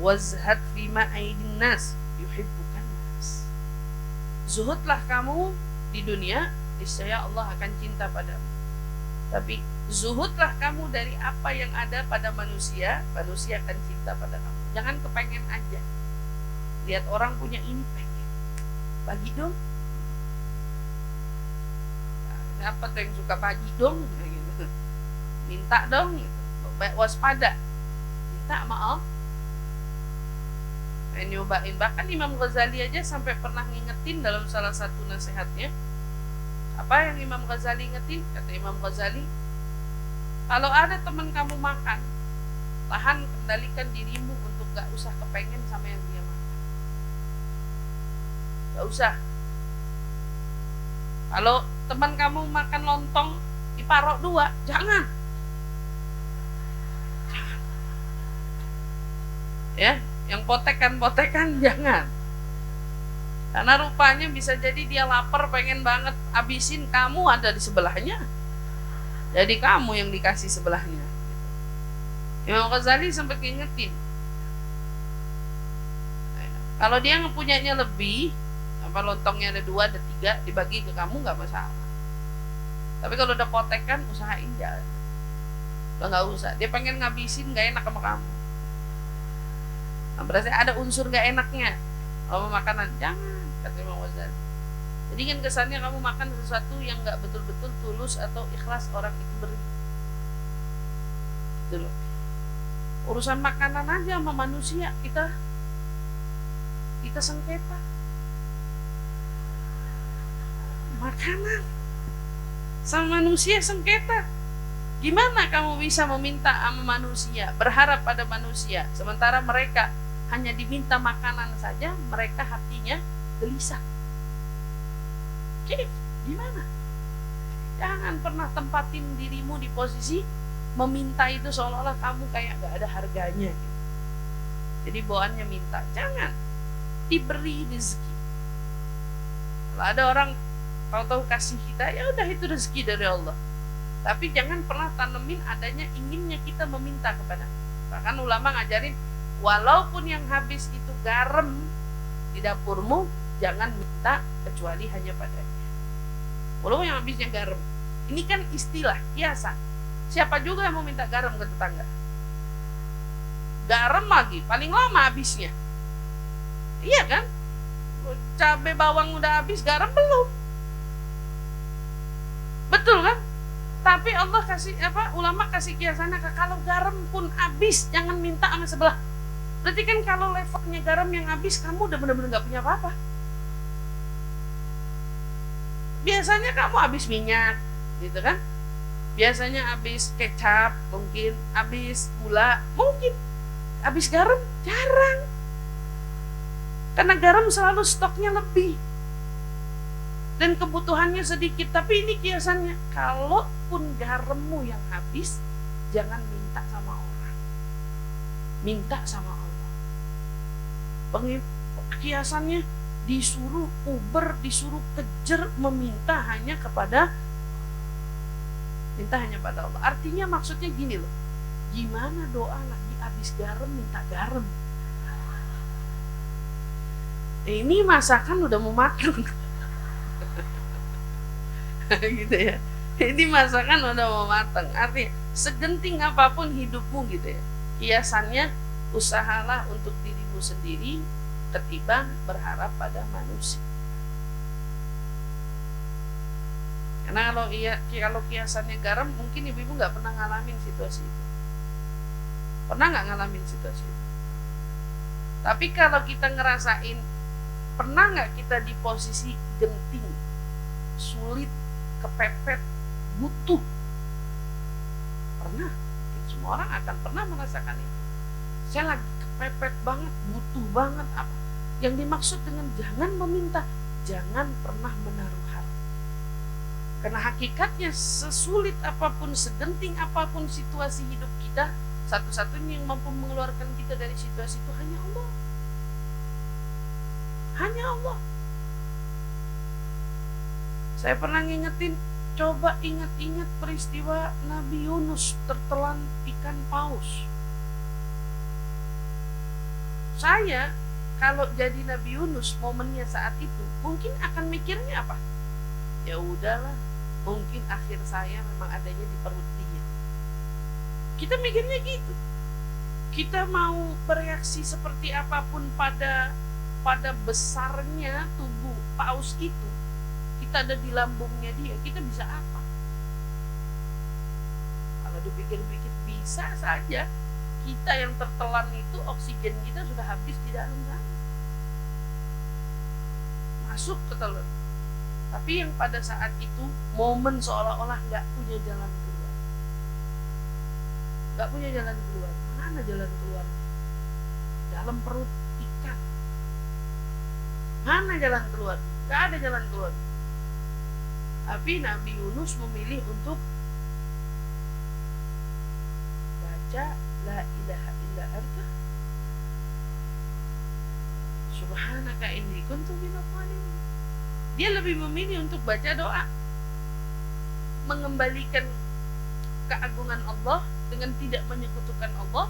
wazhad fi ma'aidin nas yuhibbukan nas. Zuhudlah kamu di dunia, niscaya Allah akan cinta padamu. Tapi zuhudlah kamu dari apa yang ada pada manusia, manusia akan cinta pada kamu. Jangan kepengen aja. Lihat orang punya ini, pengen. Bagi dong. Siapa tuh yang suka bagi dong? Gitu. Minta dong. Gitu. Waspada. Minta maaf. Nyobain. Bahkan Imam Ghazali aja sampai pernah ngingetin dalam salah satu nasihatnya. Apa yang Imam Ghazali ingetin? Kata Imam Ghazali, kalau ada teman kamu makan, tahan, kendalikan dirimu untuk gak usah kepengen sama yang dia makan. Gak usah. Kalau teman kamu makan lontong diparok 2, jangan. Ya, yang potekan-potekan jangan. Karena rupanya bisa jadi dia lapar, pengen banget habisin, kamu ada di sebelahnya. Jadi kamu yang dikasih sebelahnya. Imam Ghazali sempat ngingetin, kalau dia mempunyainya lebih, apa lontongnya ada 2, ada 3, dibagi ke kamu nggak masalah. Tapi kalau udah potekan, usahain jangan. Udah nggak usah. Dia pengen ngabisin, nggak enak sama kamu. Nah, berarti ada unsur nggak enaknya. Kalau makanan, jangan, kata Imam Ghazali. Jadi kan kesannya kamu makan sesuatu yang nggak betul-betul tulus atau ikhlas orang itu beri. Gitu loh. Urusan makanan aja sama manusia kita sengketa. Makanan sama manusia sengketa. Gimana kamu bisa meminta sama manusia, berharap pada manusia, sementara mereka hanya diminta makanan saja, mereka hatinya gelisah. Oke, gimana? Jangan pernah tempatin dirimu di posisi meminta itu seolah-olah kamu kayak gak ada harganya gitu. Jadi bawaannya minta, jangan. Diberi rezeki. Kalau ada orang tahu-tahu kasih kita, ya udah itu rezeki dari Allah. Tapi jangan pernah tanemin adanya inginnya kita meminta kepada. Bahkan ulama ngajarin, walaupun yang habis itu garam di dapurmu, jangan minta kecuali hanya padanya. Walaupun yang habisnya garam. Ini kan istilah, kiasan. Siapa juga yang mau minta garam ke tetangga? Garam lagi, paling lama habisnya. Iya kan? Cabai bawang udah habis, garam belum. Betul kan? Tapi Allah kasih ulama kasih kiasannya, kalau garam pun habis, jangan minta sama sebelah. Berarti kan kalau levelnya garam yang habis, kamu udah benar-benar gak punya apa-apa. Biasanya kamu habis minyak, gitu kan? Biasanya habis kecap, mungkin habis gula, mungkin habis garam, jarang. Karena garam selalu stoknya lebih dan kebutuhannya sedikit. Tapi ini kiasannya, kalaupun garammu yang habis, jangan minta sama orang, minta sama Allah. Kiasannya disuruh uber, disuruh kejar, meminta hanya kepada minta hanya pada Allah. Artinya maksudnya gini loh, gimana doa lagi habis garam minta garam. Ini masakan udah mau matang. Gitu ya. Ini masakan udah mau matang. Artinya segenting apapun hidupmu gitu ya, kiasannya usahalah untuk dirimu sendiri ketimbang berharap pada manusia. Karena kalau kiasannya garam, mungkin ibu-ibu nggak pernah ngalamin situasi itu. Pernah nggak ngalamin situasi itu? Tapi kalau kita ngerasain, pernah nggak kita di posisi genting, sulit, kepepet, butuh? Pernah. Semua orang akan pernah merasakan itu. Saya lagi kepepet banget, butuh banget apa? Yang dimaksud dengan jangan meminta, jangan pernah menaruh harap. Karena hakikatnya sesulit apapun, segenting apapun situasi hidup kita, satu-satunya yang mampu mengeluarkan kita dari situasi itu hanya Allah. Hanya Allah. Saya pernah ngingetin, coba ingat-ingat peristiwa Nabi Yunus tertelan ikan paus. Saya kalau jadi Nabi Yunus momennya saat itu, mungkin akan mikirnya apa? Ya udahlah, mungkin akhir saya memang adanya di perut dia. Kita mikirnya gitu. Kita mau bereaksi seperti apapun pada besarnya tubuh paus itu, kita ada di lambungnya dia, kita bisa apa? Kalau dipikir-pikir bisa saja kita yang tertelan itu oksigen kita sudah habis di dalam sana, masuk ke telur. Tapi yang pada saat itu momen seolah-olah nggak punya jalan keluar, nggak punya jalan keluar. Mana jalan keluar? Dalam perut ikan. Mana jalan keluar? Nggak ada jalan keluar. Tapi Nabi Yunus memilih untuk baca la ilaha illa anta subhanaka inni kuntu minadh dhalimin. Dia lebih memilih untuk baca doa, mengembalikan keagungan Allah dengan tidak menyekutukan Allah,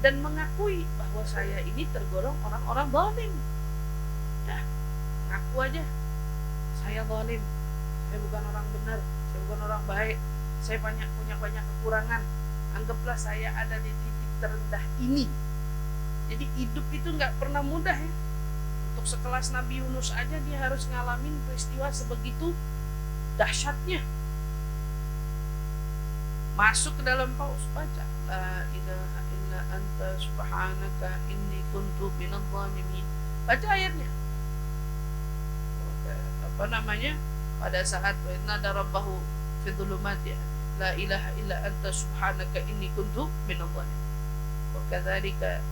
dan mengakui bahwa saya ini tergolong orang-orang zalim. Dah, ngaku aja, saya zalim, saya bukan orang benar, saya bukan orang baik, saya punya banyak kekurangan. Anggaplah saya ada di titik terendah ini. Jadi hidup itu nggak pernah mudah ya. Untuk sekelas Nabi Yunus aja dia harus ngalamin peristiwa sebegitu dahsyatnya. Masuk ke dalam paus, baca la ilaha illa anta subhanaka inni kuntu minadh dhalimin. Baca ayatnya. Pada saat nada rabbahu fi dhulumati la ilaha illa anta subhanaka inni kuntu minadh dhalimin. Wa kadzalika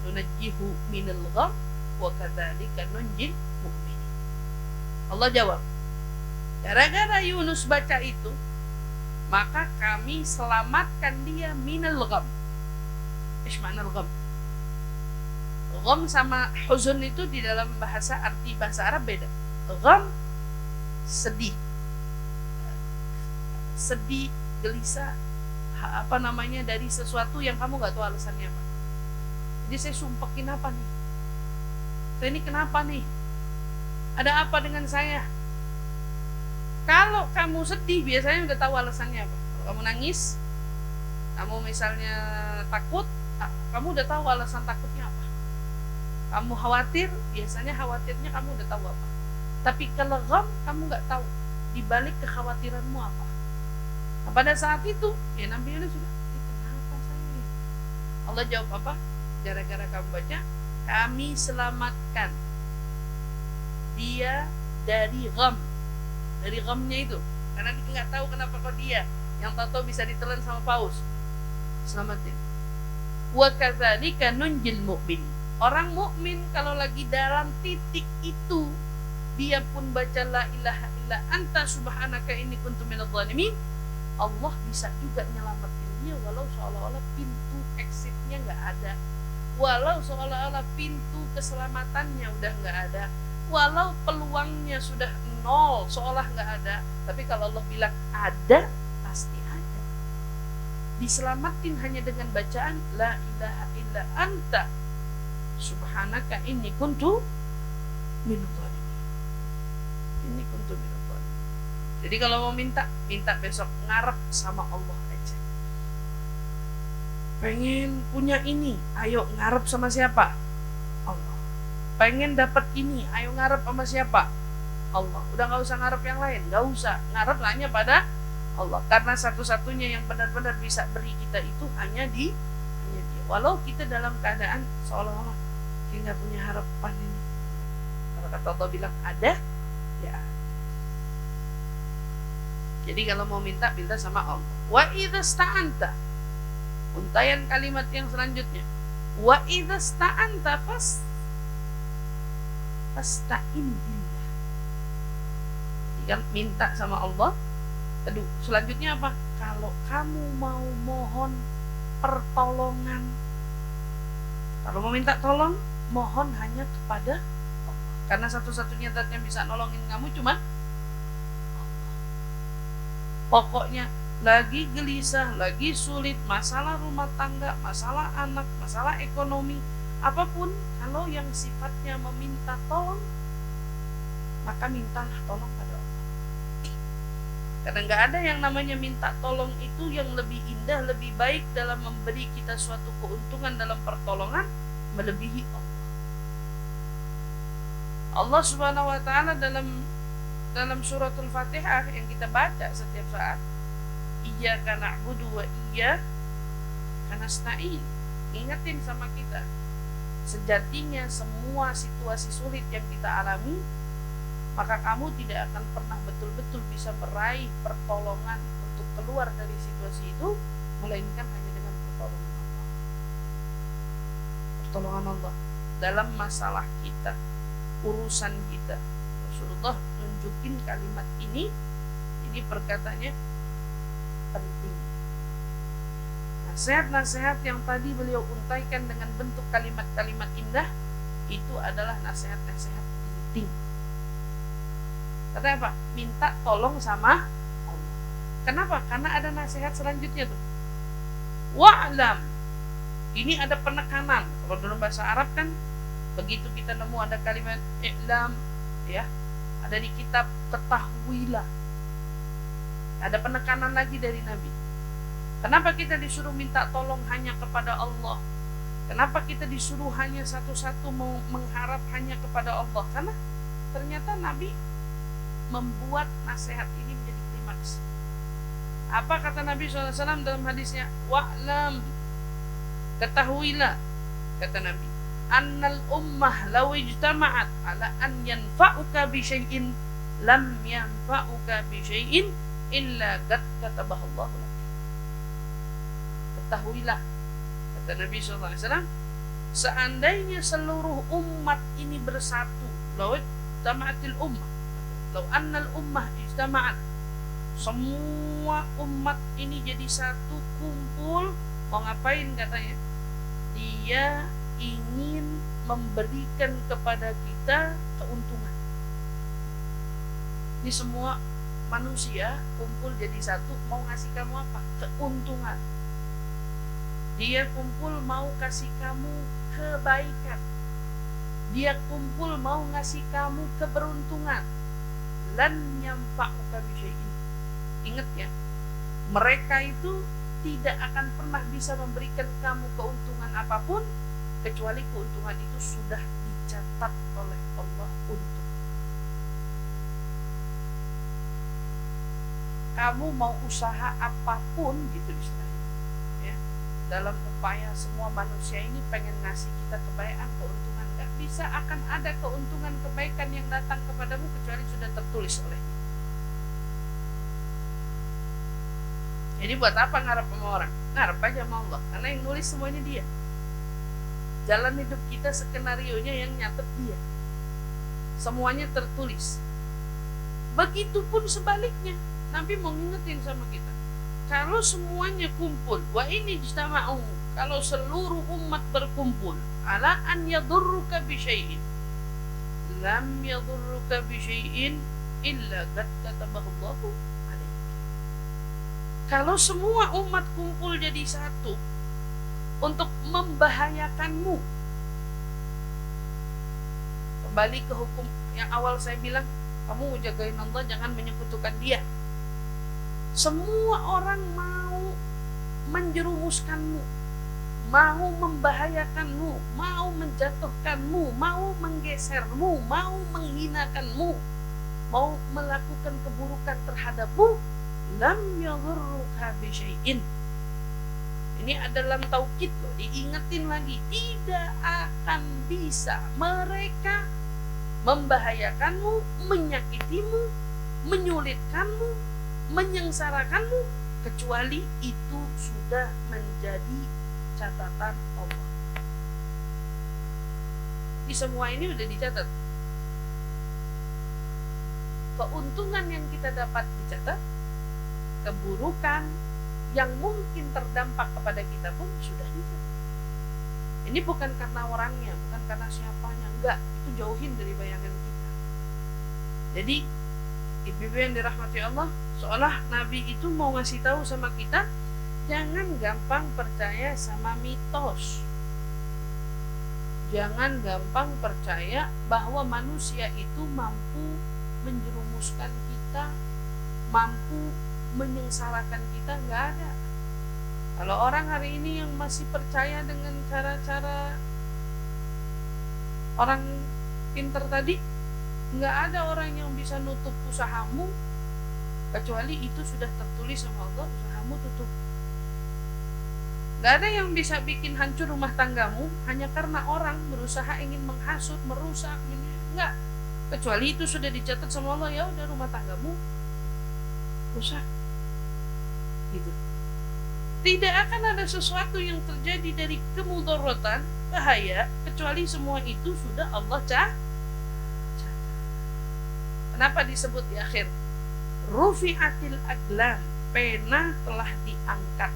nunajjihu minal gham wa kadzalika nunjil mu'minin. Allah jawab, gara-gara Yunus baca itu, maka kami selamatkan dia minal gham. Ish ma'na al-gham? Gham sama huzun itu di dalam bahasa Arab beda. Gham sedih, gelisah, dari sesuatu yang kamu nggak tahu alasannya apa. Jadi saya sumpekin apa nih? Saya ini kenapa nih? Ada apa dengan saya? Kalau kamu sedih biasanya udah tahu alasannya apa. Kalau kamu nangis, kamu misalnya takut, kamu udah tahu alasan takutnya apa. Kamu khawatir, biasanya khawatirnya kamu udah tahu apa. Tapi kalau gham, kamu nggak tahu dibalik kekhawatiranmu apa. Nah, pada saat itu, ya Nabi Yunus sudah, kenapa saya ini? Allah jawab apa? Gara-gara kamu baca, kami selamatkan dia dari gham. Dari ghamnya itu, karena dia nggak tahu kenapa kok dia, yang tahu bisa ditelan sama paus. Selamatin. Wa kadzalika nunjil mu'min. Orang mukmin kalau lagi dalam titik itu, dia pun baca la ilaha illa anta subhanaka inni kuntu minadh dhalimin, Allah bisa juga nyelamatin dia walau seolah-olah pintu exitnya nggak ada, walau seolah-olah pintu keselamatannya udah nggak ada, walau peluangnya sudah nol, seolah nggak ada. Tapi kalau Allah bilang ada, pasti ada. diselamatin hanya dengan bacaan la ilaha illa anta subhanaka inni kuntu minadh dhalimin. Inni kuntu minadh dhalimin. Jadi kalau mau minta besok ngarep sama Allah aja. Pengen punya ini, ayo ngarep sama siapa? Allah. Pengen dapat ini, ayo ngarep sama siapa? Allah. Udah gak usah ngarep yang lain, gak usah. Ngarep hanya pada Allah. Karena satu-satunya yang benar-benar bisa beri kita itu hanya Dia. Walau kita dalam keadaan seolah-olah kita gak punya harapan ini. Kalau kata Allah bilang ada, ya. Jadi kalau mau minta sama Allah. Wa idza sta'anta. Untayan kalimat yang selanjutnya. Wa idza sta'anta fasta'in billah. Jika minta sama Allah, aduh, selanjutnya apa? Kalau kamu mau mohon pertolongan, kalau mau minta tolong, mohon hanya kepada Allah. Karena satu-satunya zat yang bisa nolongin kamu cuma Allah. Pokoknya lagi gelisah, lagi sulit, masalah rumah tangga, masalah anak, masalah ekonomi, apapun, kalau yang sifatnya meminta tolong, maka mintalah tolong pada Allah. Karena gak ada yang namanya minta tolong itu yang lebih indah, lebih baik dalam memberi kita suatu keuntungan dalam pertolongan melebihi Allah. Allah Subhanahu wa taala dalam suratul Fatihah yang kita baca setiap saat, iyyaka na'budu wa iyyaka nasta'in. Ingatin sama kita, sejatinya semua situasi sulit yang kita alami, maka kamu tidak akan pernah betul-betul bisa meraih pertolongan untuk keluar dari situasi itu, melainkan hanya dengan pertolongan Allah. Pertolongan Allah dalam masalah kita, urusan kita. Rasulullah nunjukin kalimat ini perkataannya penting. Nasihat-nasihat yang tadi beliau untaikan dengan bentuk kalimat-kalimat indah, itu adalah nasihat-nasihat penting. Kata apa? Minta tolong sama Allah. Kenapa? Karena ada nasihat selanjutnya tuh. Wa'lam. Ini ada penekanan. Kalau dalam bahasa Arab kan begitu kita nemu ada kalimat i'lam, ya, ada di kitab ketahuilah. Ada penekanan lagi dari Nabi. Kenapa kita disuruh minta tolong hanya kepada Allah? Kenapa kita disuruh hanya satu-satu mengharap hanya kepada Allah? Karena ternyata Nabi membuat nasihat ini menjadi klimaks. Apa kata Nabi SAW dalam hadisnya? Wa'lam, ketahuilah, kata Nabi, annal ummah law ijtama'at ala an yanfa'uka bi syai'in lam yanfa'uka bi syai'in illa qad katabahu Allah lak. Ketahuilah, kata Nabi SAW, seandainya seluruh umat ini bersatu, law ijtama'atil ummah, law annal ummah ijtama'at, semua umat ini jadi satu, kumpul, mau ngapain katanya? Dia ingin memberikan kepada kita keuntungan. Ini semua manusia kumpul jadi satu, mau ngasih kamu apa? Keuntungan. Dia kumpul mau kasih kamu kebaikan. Dia kumpul mau ngasih kamu keberuntungan. Lan yanfa'uka bisyai'in. Ingat ya, mereka itu tidak akan pernah bisa memberikan kamu keuntungan apapun kecuali keuntungan itu sudah dicatat oleh Allah untuk kamu. Mau usaha apapun gitu istilahnya, ya, dalam upaya semua manusia ini pengen ngasih kita kebaikan, keuntungan, gak bisa akan ada keuntungan kebaikan yang datang kepadamu kecuali sudah tertulis olehnya. Jadi buat apa ngarep sama orang? Ngarep aja sama Allah, karena yang nulis semuanya Dia. Jalan hidup kita skenarionya yang nyatet Dia. Semuanya tertulis. Begitupun sebaliknya, Nabi mau ngingetin sama kita, kalau semuanya kumpul, wa ini ijtama'u, kalau seluruh umat berkumpul, ala an yadurruka bi syai'in, lam yadurruka bi syai'in illa qad katabahu Allahu alaik. Kalau semua umat kumpul jadi satu untuk membahayakanmu, kembali ke hukum yang awal saya bilang, kamu jagain Allah, jangan menyekutukan Dia. Semua orang mau menjerumuskanmu, mau membahayakanmu, mau menjatuhkanmu, mau menggesermu, mau menghinakanmu, mau melakukan keburukan terhadapmu, lam yadhurruka bisyai'in. Ini adalah taukid loh, diingetin lagi, tidak akan bisa mereka membahayakanmu, menyakitimu, menyulitkanmu, menyengsarakanmu, kecuali itu sudah menjadi catatan Allah. Di semua ini sudah dicatat. Keuntungan yang kita dapat dicatat, keburukan yang mungkin terdampak kepada kita pun sudah dicatat. Ini bukan karena orangnya, bukan karena siapanya, enggak, itu jauhin dari bayangan kita. Jadi ibu-ibu yang dirahmati Allah, seolah Nabi itu mau ngasih tahu sama kita, jangan gampang percaya sama mitos. Jangan gampang percaya bahwa manusia itu mampu menjerumuskan kita, mampu menyengsarakan kita, enggak ada. Kalau orang hari ini yang masih percaya dengan cara-cara orang pinter tadi, nggak ada orang yang bisa nutup usahamu, kecuali itu sudah tertulis sama Allah, usahamu tutup. Nggak ada yang bisa bikin hancur rumah tanggamu hanya karena orang berusaha ingin menghasut, merusak, nggak. Kecuali itu sudah dicatat sama Allah, ya udah rumah tanggamu rusak. Gitu. Tidak akan ada sesuatu yang terjadi dari kemudaratan, bahaya, kecuali semua itu sudah Allah catat. Kenapa disebut di akhir? Rufi'atil aqlam, pena telah diangkat.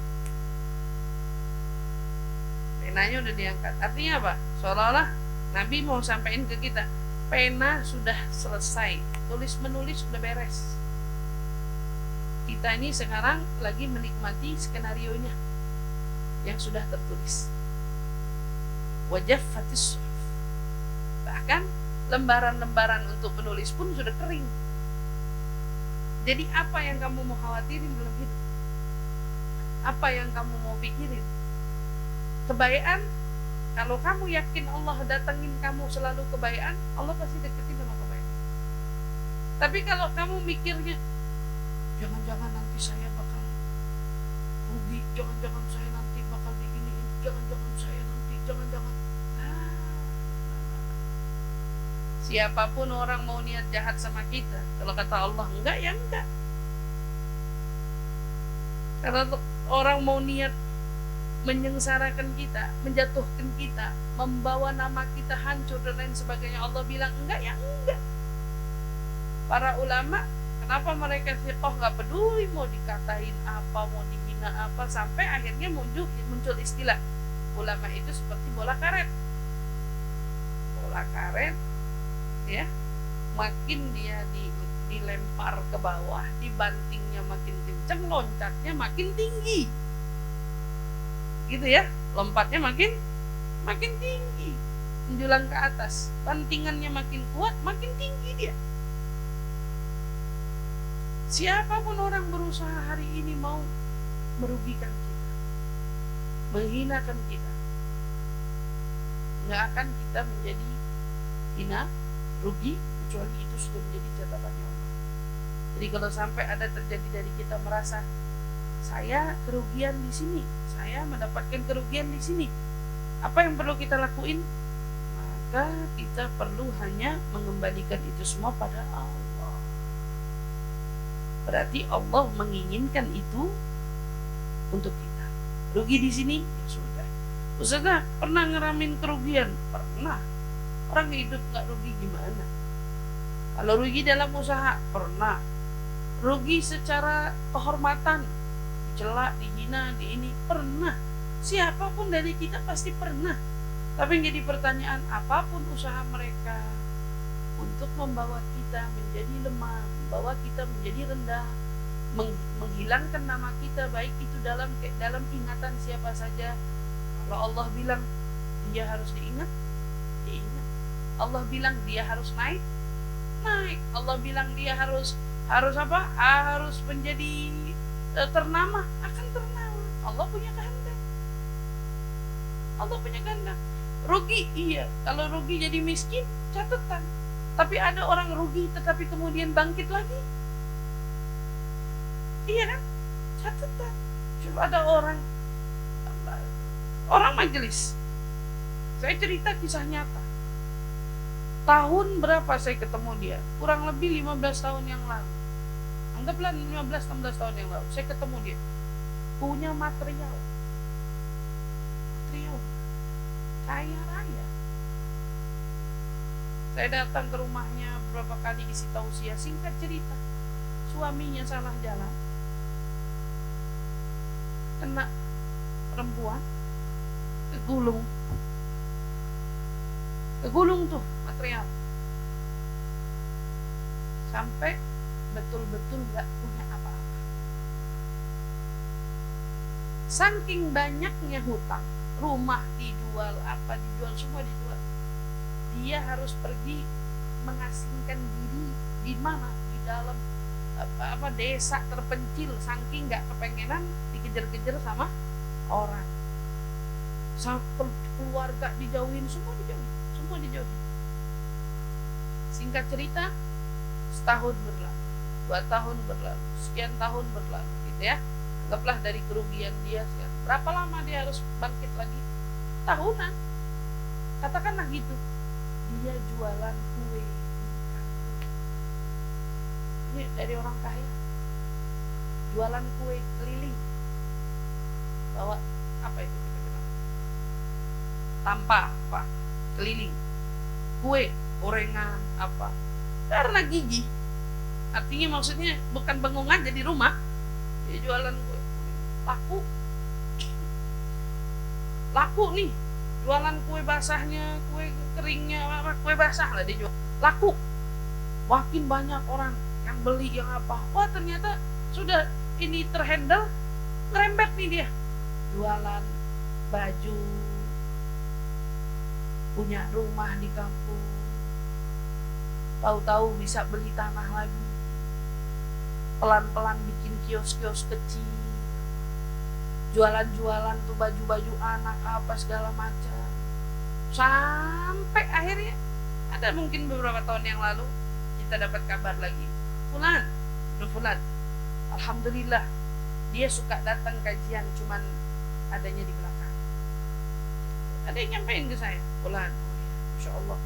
Penanya udah diangkat. Artinya apa? Seolah-olah Nabi mau sampaikan ke kita, pena sudah selesai, tulis menulis sudah beres. Kita ini sekarang lagi menikmati skenarionya yang sudah tertulis. Wajaffatis suhuf. Bahkan lembaran-lembaran untuk menulis pun sudah kering. Jadi apa yang kamu mau khawatirin dalam hidup? Apa yang kamu mau pikirin? Kebaikan, kalau kamu yakin Allah datangin kamu selalu kebaikan, Allah pasti deketin sama kebaikan. Tapi kalau kamu mikirnya, jangan-jangan nanti saya bakal rugi, jangan-jangan saya nanti bakal diginiin, jangan-jangan saya nanti, jangan-jangan. Siapapun orang mau niat jahat sama kita, kalau kata Allah enggak, ya enggak. Kalau orang mau niat menyengsarakan kita, menjatuhkan kita, membawa nama kita hancur dan lain sebagainya, Allah bilang enggak, ya enggak. Para ulama, kenapa mereka siqoh gak peduli mau dikatain apa, mau dihina apa, sampai akhirnya muncul istilah ulama itu seperti bola karet. Bola karet, ya, makin dia dilempar ke bawah, dibantingnya makin kencang, loncatnya makin tinggi. Gitu ya, lompatnya makin tinggi, menjulang ke atas, bantingannya makin kuat, makin tinggi dia. Siapapun orang berusaha hari ini mau merugikan kita, menghinakan kita, nggak akan kita menjadi hina, rugi, kecuali itu sudah menjadi catatannya Allah. Jadi kalau sampai ada terjadi dari kita merasa saya kerugian di sini, saya mendapatkan kerugian di sini, apa yang perlu kita lakuin? Maka kita perlu hanya mengembalikan itu semua pada Allah. Berarti Allah menginginkan itu untuk kita. Rugi di sini, ya sudah. Ustazah, pernah ngeramin kerugian? Pernah. Orang hidup nggak rugi gimana? Kalau rugi dalam usaha, pernah. Rugi secara kehormatan, dicela, dihina, di ini, pernah. Siapapun dari kita pasti pernah. Tapi yang jadi pertanyaan, apapun usaha mereka untuk membawa kita menjadi lemah, membawa kita menjadi rendah, menghilangkan hilangkan nama kita, baik itu dalam ingatan siapa saja. Kalau Allah bilang dia harus diingat, diingat. Allah bilang dia harus naik, naik. Allah bilang dia harus apa? Harus menjadi ternama, akan ternama. Allah punya kehendak. Allah punya kehendak. Rugi, iya. Kalau rugi jadi miskin, catatan. Tapi ada orang rugi tetapi kemudian bangkit lagi. Iya kan? Catatan. Coba ada orang majelis. Saya cerita kisah nyata. Tahun berapa saya ketemu dia? Kurang lebih 15 tahun yang lalu. Anggaplah 15-16 tahun yang lalu. Saya ketemu dia. Punya material. Kaya raya. Saya datang ke rumahnya beberapa kali isi tausiah. Singkat cerita, suaminya salah jalan, kena perempuan, kegulung tuh material, sampai betul-betul gak punya apa-apa. Saking banyaknya hutang, rumah dijual, apa dijual, semua dijual. Dia harus pergi mengasingkan diri di mana? Di dalam desa terpencil, saking nggak kepengenan dikejar-kejar sama orang. Sampai keluarga dijauhin, semua dijauhin. Singkat cerita, setahun berlalu, 2 tahun berlalu, sekian tahun berlalu, gitu ya. Anggaplah dari kerugian dia sekian. Berapa lama dia harus bangkit lagi? Tahunan. Katakanlah gitu. Dia jualan kue. Ini dari orang kaya. Jualan kue keliling. Bawa apa itu kita bilang? Tampa, apa? Keliling. Kue, gorengan, apa? Karena gigih. Artinya maksudnya bukan bengong aja di rumah. Dia jualan kue. Laku nih, jualan kue basahnya, kue keringnya, kue basah lah dijual. Laku. Makin banyak orang yang beli, yang apa. Wah, ternyata sudah ini terhandle, ngerembet nih dia. Jualan baju, punya rumah di kampung. Tahu-tahu bisa beli tanah lagi. Pelan-pelan bikin kios-kios kecil. Jualan-jualan tuh baju-baju anak apa segala macam. Sampai akhirnya ada mungkin beberapa tahun yang lalu kita dapat kabar lagi. Fulan, alhamdulillah dia suka datang kajian, cuman adanya di belakang. Ada yang nyampein ke saya, Fulan, oh ya, Masya Allah,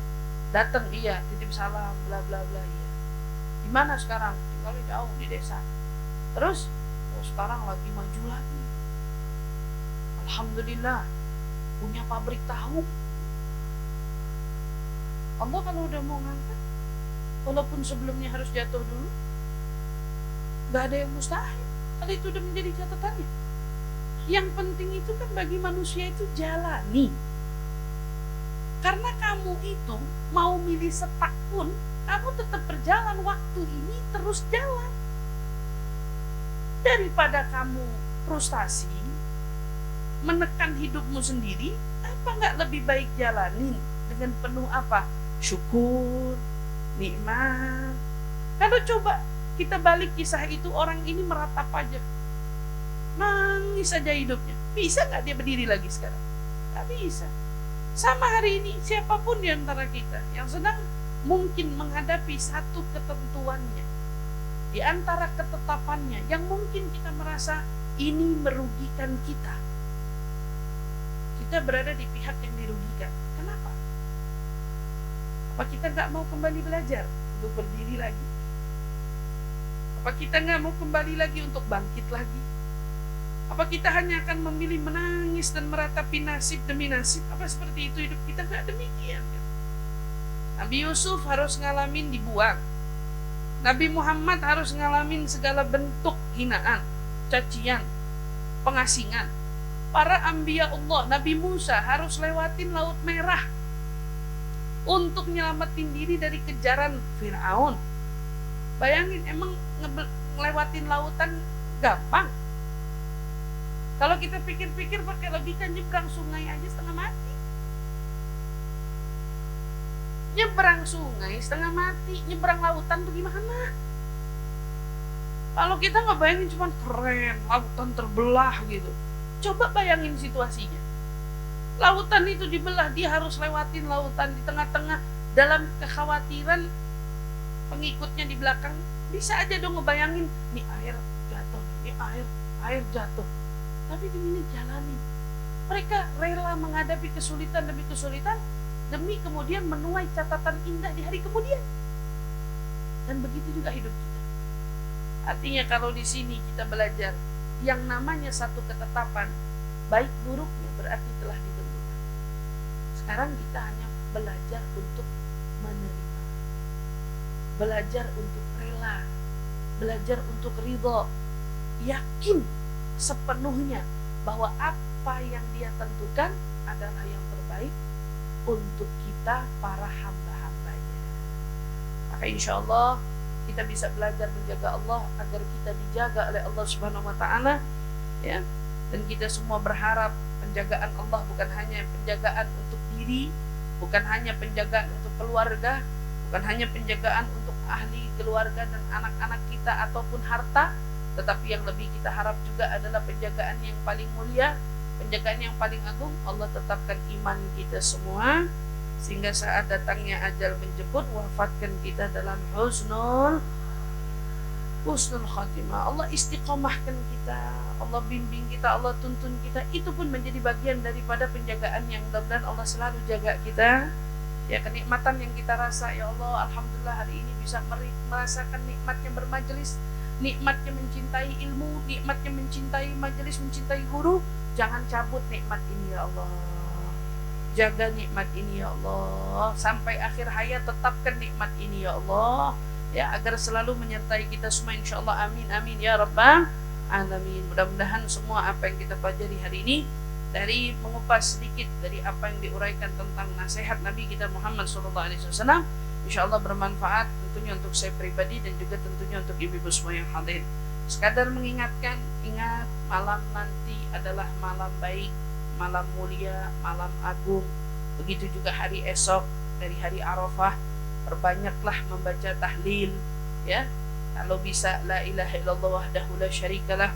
datang iya, titip salam, bla bla bla, iya. Di mana sekarang? Tinggal jauh di desa. Terus, sekarang lagi maju lagi. Alhamdulillah punya pabrik tahu. Allah kalau udah mau ngangkat, walaupun sebelumnya harus jatuh dulu, gak ada yang mustahil. Kalau itu udah menjadi catatannya. Yang penting itu kan bagi manusia itu jalani. Karena kamu itu mau milih setak pun, kamu tetap berjalan, waktu ini terus jalan. Daripada kamu frustasi, menekan hidupmu sendiri, apa nggak lebih baik jalanin dengan penuh apa? Syukur, nikmat. Kalau coba kita balik kisah itu, orang ini meratap aja, nangis aja hidupnya. Bisa nggak dia berdiri lagi sekarang? Nggak bisa. Sama hari ini, siapapun di antara kita yang sedang mungkin menghadapi satu ketentuannya, di antara ketetapannya yang mungkin kita merasa ini merugikan kita. Kita berada di pihak yang dirugikan. Kenapa? Apa kita nggak mau kembali belajar untuk berdiri lagi? Apa kita nggak mau kembali lagi untuk bangkit lagi? Apa kita hanya akan memilih menangis dan meratapi nasib demi nasib? Apa seperti itu hidup kita? Nggak demikian kan? Nabi Yusuf harus ngalamin dibuang. Nabi Muhammad harus ngalamin segala bentuk hinaan, cacian, pengasingan. Para anbiya Allah, Nabi Musa harus lewatin Laut Merah untuk nyelamatin diri dari kejaran Fir'aun. Bayangin, emang ngelewatin lautan gampang. Kalau kita pikir-pikir pakai logika, nyebrang sungai aja setengah mati. Nyebrang sungai setengah mati, nyebrang lautan tuh gimana? Kalau kita nggak bayangin cuma keren, lautan terbelah gitu. Coba bayangin situasinya. Lautan itu dibelah, dia harus lewatin lautan di tengah-tengah dalam kekhawatiran pengikutnya di belakang. Bisa aja dong ngebayangin, nih air jatuh, nih air jatuh. Tapi demi jalani. Mereka rela menghadapi kesulitan demi kesulitan demi kemudian menuai catatan indah di hari kemudian. Dan begitu juga hidup kita. Artinya kalau di sini kita belajar yang namanya satu ketetapan baik buruknya berarti telah ditentukan. Sekarang kita hanya belajar untuk menerima, belajar untuk rela, belajar untuk ridho, yakin sepenuhnya bahwa apa yang dia tentukan adalah yang terbaik untuk kita para hamba-hambanya. Maka insya Allah kita bisa belajar menjaga Allah agar kita dijaga oleh Allah Subhanahu wa taala, ya. Dan kita semua berharap penjagaan Allah bukan hanya penjagaan untuk diri, bukan hanya penjagaan untuk keluarga, bukan hanya penjagaan untuk ahli keluarga dan anak-anak kita ataupun harta, tetapi yang lebih kita harap juga adalah penjagaan yang paling mulia, penjagaan yang paling agung. Allah tetapkan iman kita semua sehingga saat datangnya ajal menjemput wafatkan kita dalam husnul khatimah. Allah istiqomahkan kita, Allah bimbing kita, Allah tuntun kita. Itu pun menjadi bagian daripada penjagaan yang mudah-mudahan Allah selalu jaga kita. Ya, kenikmatan yang kita rasa, ya Allah, alhamdulillah hari ini bisa merasakan nikmatnya bermajelis, nikmatnya mencintai ilmu, nikmatnya mencintai majelis, mencintai guru. Jangan cabut nikmat ini ya Allah. Jaga nikmat ini ya Allah. Sampai akhir hayat tetapkan nikmat ini ya Allah. Ya, agar selalu menyertai kita semua insyaallah. Amin amin ya rabbal alamin. Mudah-mudahan semua apa yang kita pelajari hari ini dari mengupas sedikit dari apa yang diuraikan tentang nasihat Nabi kita Muhammad SAW, insyaallah bermanfaat tentunya untuk saya pribadi dan juga tentunya untuk ibu-ibu semua yang hadir. Sekadar mengingatkan, ingat malam nanti adalah malam baik, malam mulia, malam agung. Begitu juga hari esok dari hari Arafah, perbanyaklah membaca tahlil, ya. Kalau bisa la ilaha illallah wahdahu la syarikalah,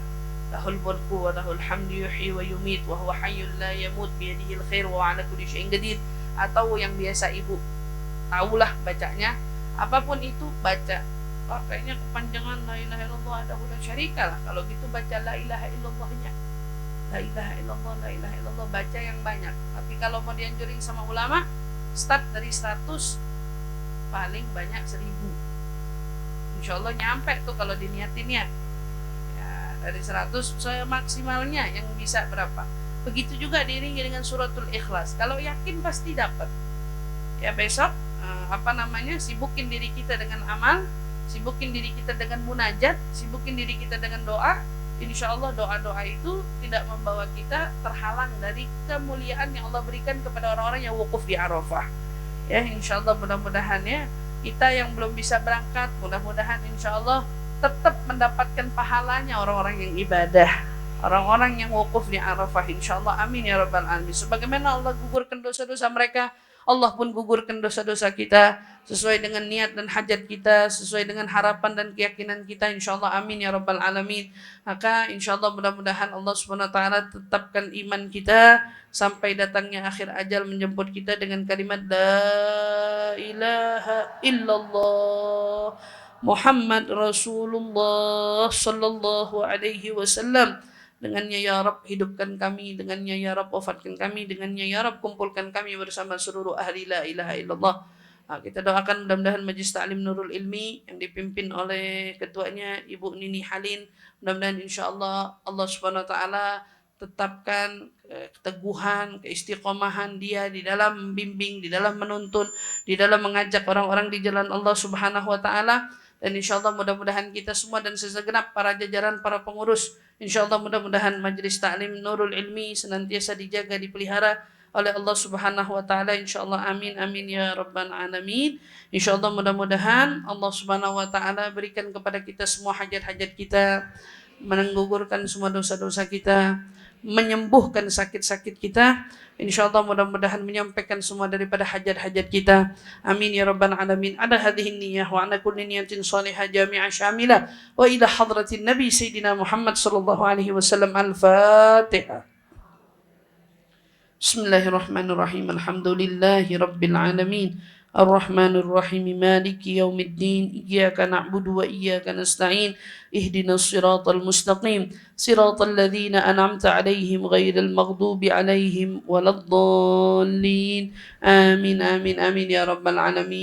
lahul mulku wa lahul hamdu yuhyi wa yumit wa huwa hayyul la yamut bi yadihil khair wa ala kulli syai'in qadir. Atau yang biasa ibu tahulah bacanya, apapun itu baca. Oh, kayaknya kepanjangan la ilaha illallah wahdahu la syarikalah. Kalau gitu baca la ilaha illallahnya. La ilaha illallah, la ilaha illallah, baca yang banyak. Tapi kalau mau dianjurin sama ulama, start dari 100, paling banyak 1000. Insya Allah nyampe tuh kalau diniatin ya. Dari 100 saya maksimalnya yang bisa berapa. Begitu juga diiringi dengan suratul ikhlas. Kalau yakin pasti dapat. Ya besok sibukin diri kita dengan amal, sibukin diri kita dengan munajat, sibukin diri kita dengan doa. Insya Allah doa-doa itu tidak membawa kita terhalang dari kemuliaan yang Allah berikan kepada orang-orang yang wukuf di Arafah. Ya, insya Allah mudah-mudahan ya kita yang belum bisa berangkat, mudah-mudahan insya Allah tetap mendapatkan pahalanya orang-orang yang ibadah, orang-orang yang wukuf di Arafah. Insya Allah amin ya rabbal alamin. Sebagaimana Allah gugurkan dosa-dosa mereka, Allah pun gugurkan dosa-dosa kita sesuai dengan niat dan hajat kita, sesuai dengan harapan dan keyakinan kita. InsyaAllah amin ya rabbal alamin. Maka insyaAllah mudah-mudahan Allah subhanahu wa ta'ala tetapkan iman kita sampai datangnya akhir ajal menjemput kita dengan kalimat La ilaha illallah Muhammad Rasulullah sallallahu alaihi wasallam. Dengannya ya Rabb hidupkan kami, dengannya ya Rabb wafatkan kami, dengannya ya Rabb kumpulkan kami bersama seluruh ahli la ilaha illallah. Kita doakan mudah-mudahan Majlis Ta'lim Nurul Ilmi yang dipimpin oleh ketuanya Ibu Nini Halin, mudah-mudahan insyaAllah Allah subhanahu wa ta'ala tetapkan keteguhan, keistiqomahan dia di dalam membimbing, di dalam menuntun, di dalam mengajak orang-orang di jalan Allah subhanahu wa ta'ala. Dan insyaAllah mudah-mudahan kita semua dan segenap para jajaran, para pengurus, insyaAllah mudah-mudahan Majlis Ta'lim Nurul Ilmi senantiasa dijaga, dipelihara oleh Allah subhanahu wa ta'ala. InsyaAllah amin amin ya rabbal alamin. InsyaAllah mudah-mudahan Allah subhanahu wa ta'ala berikan kepada kita semua hajat-hajat kita, menggugurkan semua dosa-dosa kita, menyembuhkan sakit-sakit kita. InsyaAllah mudah-mudahan menyampaikan semua daripada hajat-hajat kita. Amin ya rabbal alamin. Ada hadhihi niyah wa ala kulli niyatin salihah jami'ah syamilah wa ila hadratin Nabi Sayyidina Muhammad sallallahu alaihi wasallam. Al-Fatihah. Bismillahirrahmanirrahim. Alhamdulillahi rabbil alamin. Ar-Rahmanir Rahim. Maliki yaumiddin. Iyyaka na'budu wa iyyaka nasta'in. Ihdinas siratal mustaqim. Siratal ladzina an'amta 'alaihim ghairil maghdubi 'alaihim waladdallin. Amin amin amin ya rabbal alamin.